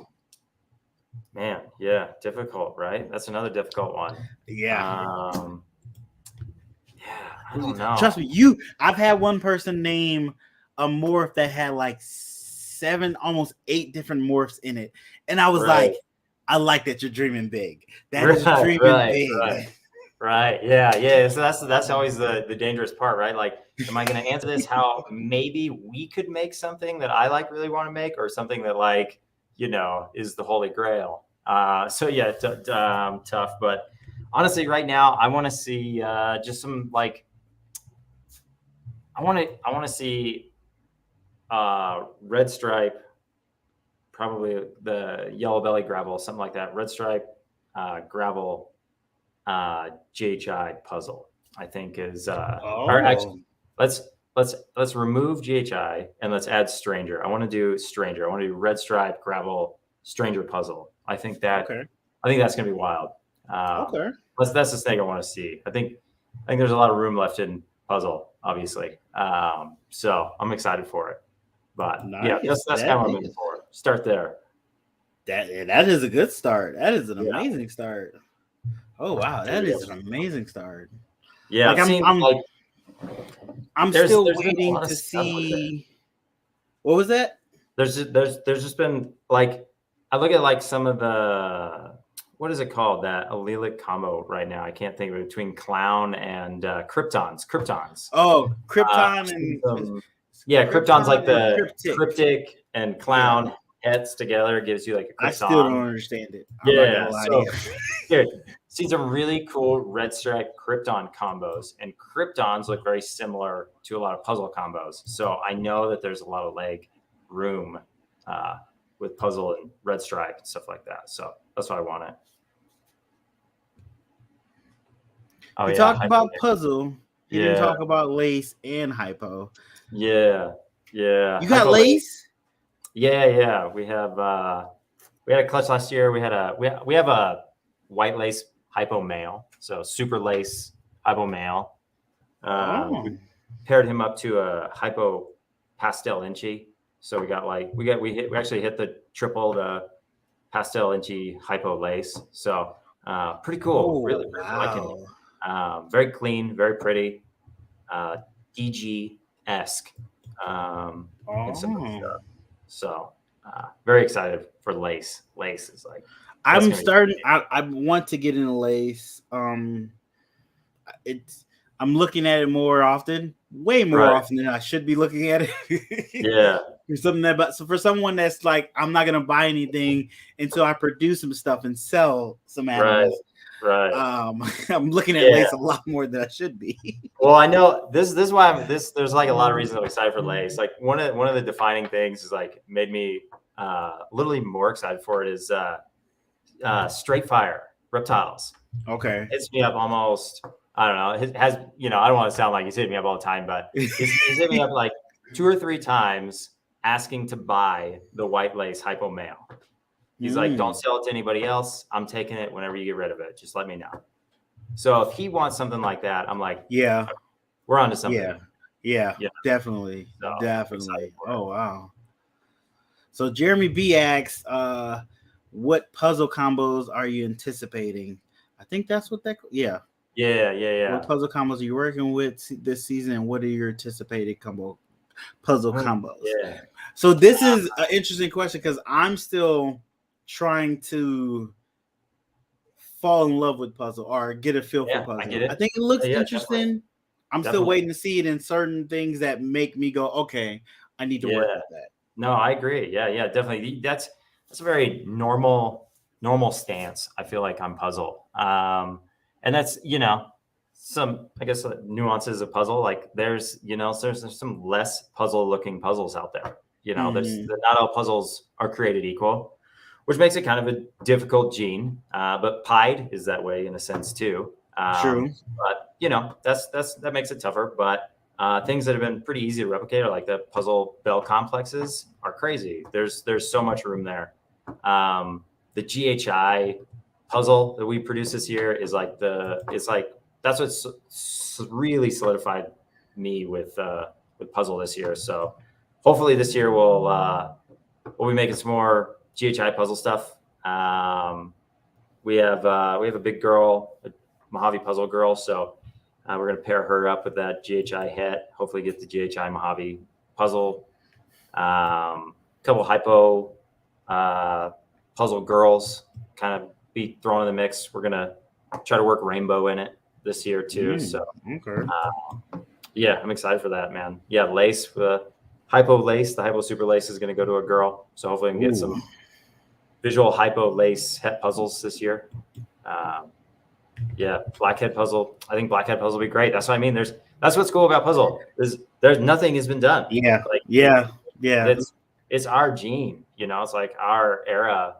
Man, yeah, difficult, right? That's another difficult one. Yeah. I don't know. Trust me, I've had one person name a morph that had like 7, almost 8 different morphs in it. And I was like, I like that you're dreaming big. That is dreaming big. Right. Yeah. So that's always the dangerous part, right? Like, am I going to answer this how maybe we could make something that I like really want to make, or something that like, is the holy grail? So yeah, tough. But honestly, right now, I want to see just some like, I want to see red stripe, probably the yellow belly gravel, something like that. Red stripe gravel GHI puzzle, I think is or actually, let's remove GHI and let's add stranger. I want to do stranger. I want to do red stripe gravel stranger puzzle. I think that's gonna be wild. That's the thing I want to see. I think there's a lot of room left in puzzle, obviously. So I'm excited for it. But yeah, that's kind of what I'm looking for. Start there. That is a good start. That is an amazing start. Oh wow, that is an amazing start. Yeah, like I'm still waiting to see. What was that? There's just been like, I look at like some of the, what is it called, that allelic combo right now? I can't think of it, between clown and kryptons. Oh, krypton and krypton's like the cryptic and clown heads together. It gives you like a krypton. I still don't understand it. Dude, see some really cool red stripe krypton combos, and kryptons look very similar to a lot of puzzle combos. So I know that there's a lot of leg room with puzzle and red stripe and stuff like that. So that's why I want it. You talked about puzzle. You didn't talk about lace and hypo. Yeah. You got lace? Yeah. We had a clutch last year. We have a white lace hypo male, so super lace hypo male. We paired him up to a hypo pastel inchy. So we actually hit the triple the pastel inchy hypo lace. So pretty cool. Really liking it. Very clean, very pretty. DG-esque. And some of the stuff. So very excited for lace. Lace is like, I'm starting. I want to get into lace. I'm looking at it more often, way more often than I should be looking at it. Yeah. For someone that's like, I'm not gonna buy anything until I produce some stuff and sell some animals. Right. I'm looking at lace a lot more than I should be. Well, I know this is why there's like a lot of reasons I'm excited for lace. Like one of the defining things is like made me literally more excited for it is straight fire reptiles. Okay. Hits me up almost, I don't know. It has, I don't want to sound like he's hitting me up all the time, but he's hit me up like 2 or 3 times asking to buy the white lace hypo male. He's like, don't sell it to anybody else. I'm taking it whenever you get rid of it. Just let me know. So if he wants something like that, I'm like, yeah, we're on to something. Yeah, definitely. So, definitely. Oh, wow. So Jeremy B asks, what puzzle combos are you anticipating? I think that's what that, Yeah. What puzzle combos are you working with this season, and what are your anticipated puzzle combos? Yeah. So this is an interesting question because I'm still trying to fall in love with puzzle or get a feel for puzzle. I think it looks interesting. I'm still waiting to see it in certain things that make me go, okay, I need to work with that. No, I agree. Yeah, definitely. That's a very normal stance, I feel like, on puzzle. And that's, some, I guess, nuances of puzzle. Like there's some less puzzle looking puzzles out there. There's not all puzzles are created equal, which makes it kind of a difficult gene. But Pied is that way in a sense too. True. But that makes it tougher. But things that have been pretty easy to replicate are like the puzzle bell complexes are crazy. There's so much room there. The GHI puzzle that we produced this year is that's what's really solidified me with puzzle this year. So hopefully this year we'll be making some more GHI puzzle stuff. We have a big girl, a Mojave puzzle girl, so we're going to pair her up with that GHI het. Hopefully get the GHI Mojave puzzle. Couple hypo puzzle girls kind of be thrown in the mix. We're going to try to work rainbow in it this year too. So okay. I'm excited for that, man. Yeah, lace, the hypo super lace is going to go to a girl. So hopefully we can get some visual hypo lace het puzzles this year. Blackhead puzzle. I think blackhead puzzle will be great. That's what I mean. That's what's cool about puzzle. There's nothing has been done. Yeah. It's our gene. It's like our era.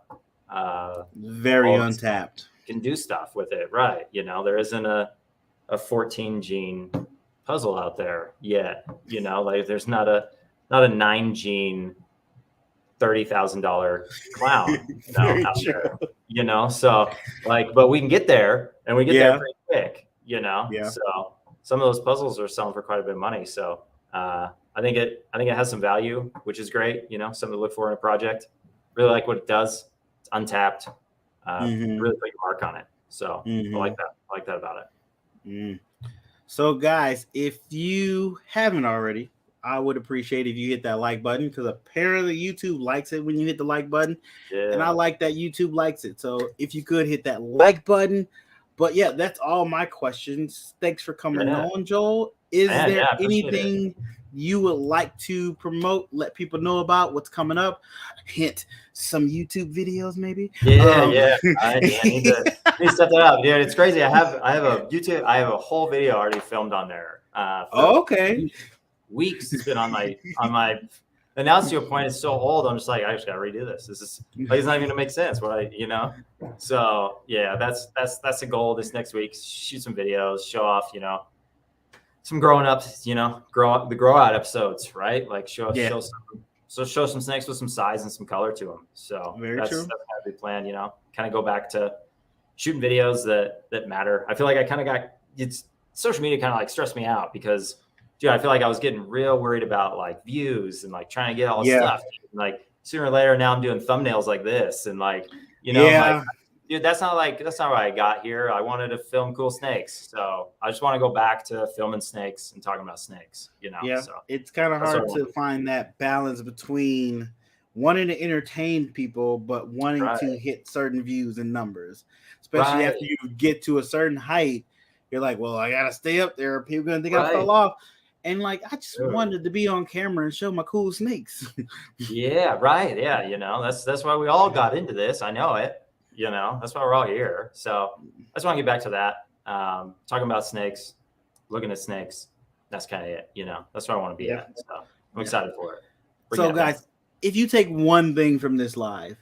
Very untapped. Can do stuff with it, right? There isn't a 14 gene puzzle out there yet. Like there's not a 9 gene $30,000 clown out there. So like, but we can get there, and we get there pretty quick. So some of those puzzles are selling for quite a bit of money. So I think it has some value, which is great. Something to look for in a project. Really like what it does. It's untapped. Really put your mark on it. So I like that. I like that about it. So guys, if you haven't already, I would appreciate if you hit that like button, because apparently YouTube likes it when you hit the like button. Yeah. And I like that YouTube likes it. So if you could hit that like button. But yeah, that's all my questions. Thanks for coming on, Joel. Is there anything you would like to promote, let people know about what's coming up? Hint, some YouTube videos maybe? I need to set that up. Dude, it's crazy. I have a whole video already filmed on there. Okay. Weeks it's been on my and now it's to a point it's so old, I'm just like, I just gotta redo this. This is like, it's not even gonna make sense so yeah, that's the goal this next week. Shoot some videos, show off some growing up, the grow out episodes, right? Like show some snakes with some size and some color to them. So that's kind of the plan, kind of go back to shooting videos that matter. I feel like I kind of social media kind of like stressed me out, because dude, I feel like I was getting real worried about like views and like trying to get all this stuff. And, like sooner or later, now I'm doing thumbnails like this, and like, like, dude, that's not why I got here. I wanted to film cool snakes, so I just want to go back to filming snakes and talking about snakes. So it's kind of hard to find that balance between wanting to entertain people but wanting to hit certain views and numbers, especially after you get to a certain height. You're like, well, I gotta stay up there. People gonna think I fell off. And like, I just wanted to be on camera and show my cool snakes. Yeah, right. Yeah, that's why we all got into this. I know it. That's why we're all here. So I just want to get back to that. Talking about snakes, looking at snakes. That's kind of it. That's where I want to be at. So I'm excited for it. So guys, if you take one thing from this live,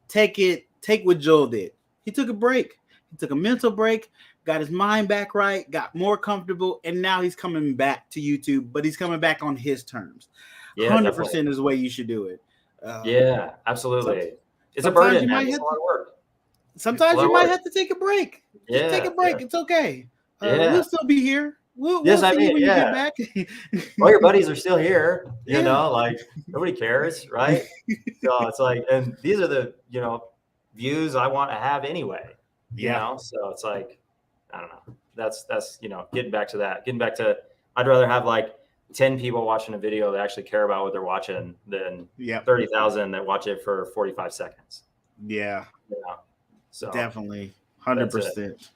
take what Joel did. He took a break. He took a mental break. Got his mind back right, got more comfortable, and now he's coming back to YouTube, but he's coming back on his terms. 100% is the way you should do it. Yeah, absolutely. It's a burden, man. It's a lot of work. Sometimes you might have to take a break. Just take a break. Yeah. It's okay. We'll still be here. We'll see when you get back. All your buddies are still here. Like nobody cares, right? So it's like, and these are the views I want to have anyway. So it's like, I don't know. That's getting back to that. Getting back to, I'd rather have like 10 people watching a video that actually care about what they're watching than 30,000 that watch it for 45 seconds. Yeah. So definitely 100%.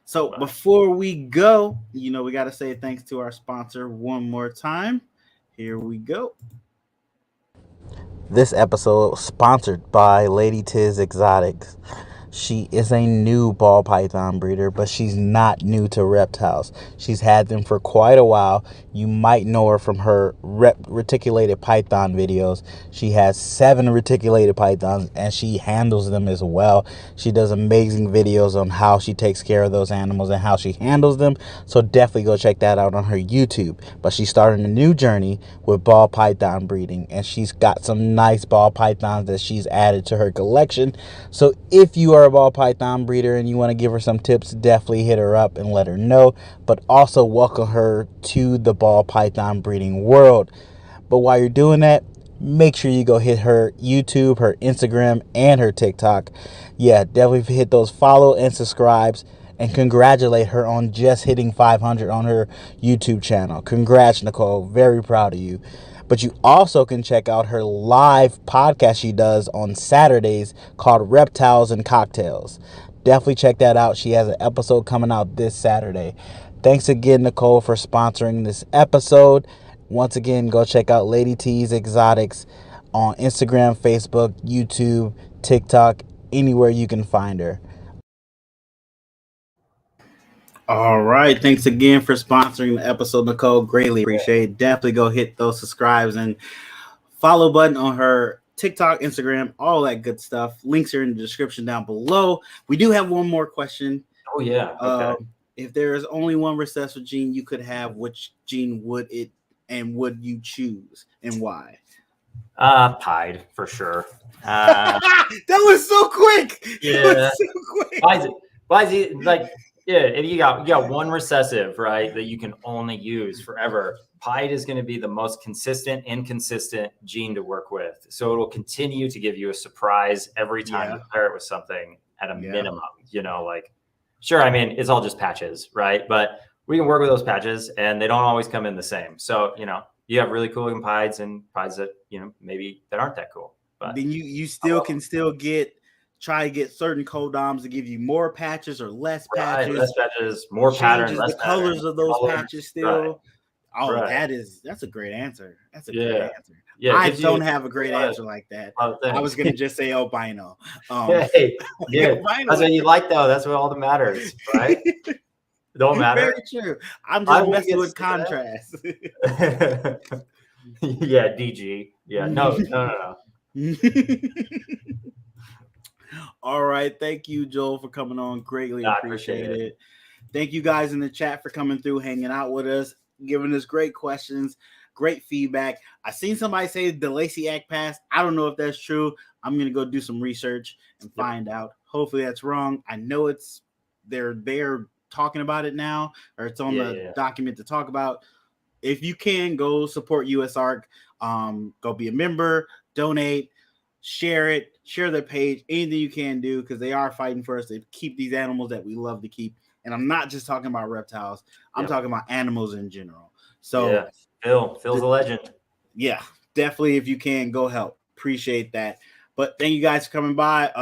So before we go, we got to say thanks to our sponsor one more time. Here we go. This episode sponsored by LADYTIS Exotics. She is a new ball python breeder, but she's not new to reptiles. She's had them for quite a while. You might know her from her reticulated python videos. She has 7 reticulated pythons, and she handles them as well. She does amazing videos on how she takes care of those animals and how she handles them. So definitely go check that out on her YouTube. But she's starting a new journey with ball python breeding, and she's got some nice ball pythons that she's added to her collection. So if you are a ball python breeder and you want to give her some tips, definitely hit her up and let her know. But also welcome her to the ball python breeding world. But while you're doing that, make sure you go hit her YouTube, her Instagram, and her TikTok. Yeah, definitely hit those follow and subscribes, and congratulate her on just hitting 500 on her YouTube channel. Congrats, Nicole. Very proud of you. But you also can check out her live podcast she does on Saturdays called Reptiles and Cocktails. Definitely check that out. She has an episode coming out this Saturday. Thanks again, Nicole, for sponsoring this episode. Once again, go check out LADYTIS Exotics on Instagram, Facebook, YouTube, TikTok, anywhere you can find her. All right. Thanks again for sponsoring the episode, Nicole. Greatly appreciate it. Definitely go hit those subscribes and follow button on her TikTok, Instagram, all that good stuff. Links are in the description down below. We do have one more question. Oh, yeah. Okay. If there is only one recessive gene you could have, which gene would it and would you choose and why? Pied for sure. That was so quick. Yeah. So quick. Why is it like? Yeah, if you got one recessive, right, that you can only use forever, Pied is going to be the most consistent, inconsistent gene to work with. So it'll continue to give you a surprise every time you pair it with something at a minimum. Sure, I mean, it's all just patches, right? But we can work with those patches, and they don't always come in the same. So, you have really cool looking Pieds and Pieds that, maybe that aren't that cool. But then you still can try to get certain codoms to give you more patches or less patches. Less patches, more pattern, less the colors of those patches still. Right. Oh, that's a great answer. That's a great answer. Yeah, I don't have a great answer like that. I was gonna just say albino. Hey, yeah, that's what you like though. That's what all that matters, right? It don't matter. Very true. I'm just messing with contrast. Yeah, DG. Yeah, no. All right. Thank you, Joel, for coming on. Greatly appreciate it. Thank you guys in the chat for coming through, hanging out with us, giving us great questions, great feedback. I seen somebody say the Lacey Act passed. I don't know if that's true. I'm going to go do some research and find out. Hopefully that's wrong. I know they're talking about it now, or it's on the document to talk about. If you can, go support USARK. Go be a member, donate, share it, share their page, anything you can do, because they are fighting for us to keep these animals that we love to keep. And I'm not just talking about reptiles. I'm talking about animals in general. So Phil's a legend. Yeah, definitely. If you can, go help. Appreciate that. But thank you guys for coming by.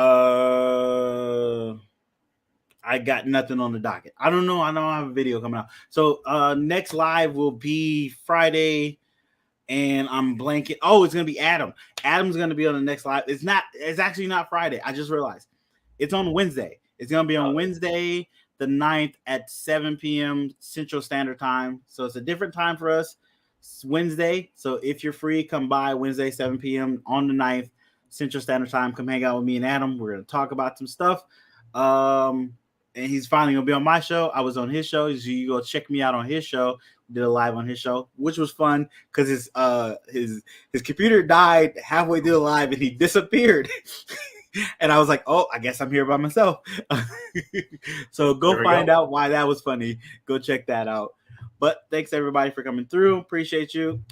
I got nothing on the docket. I don't know. I don't have a video coming out. So next live will be Friday. And I'm blanking. Oh, it's gonna be Adam. Adam's gonna be on the next live. It's actually not Friday. I just realized it's on Wednesday. It's gonna be on Wednesday, the 9th at 7 p.m. Central Standard Time. So it's a different time for us. It's Wednesday. So if you're free, come by Wednesday, 7 p.m. on the 9th Central Standard Time. Come hang out with me and Adam. We're gonna talk about some stuff. And he's finally gonna be on my show. I was on his show. So you go check me out on his show. Did a live on his show, which was fun because his computer died halfway through the live and he disappeared. And I was like, oh, I guess I'm here by myself. So go find out why that was funny. Go check that out. But thanks everybody for coming through. Appreciate you.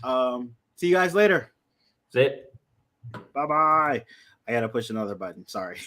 See you guys later. That's it. Bye-bye. I gotta push another button. Sorry.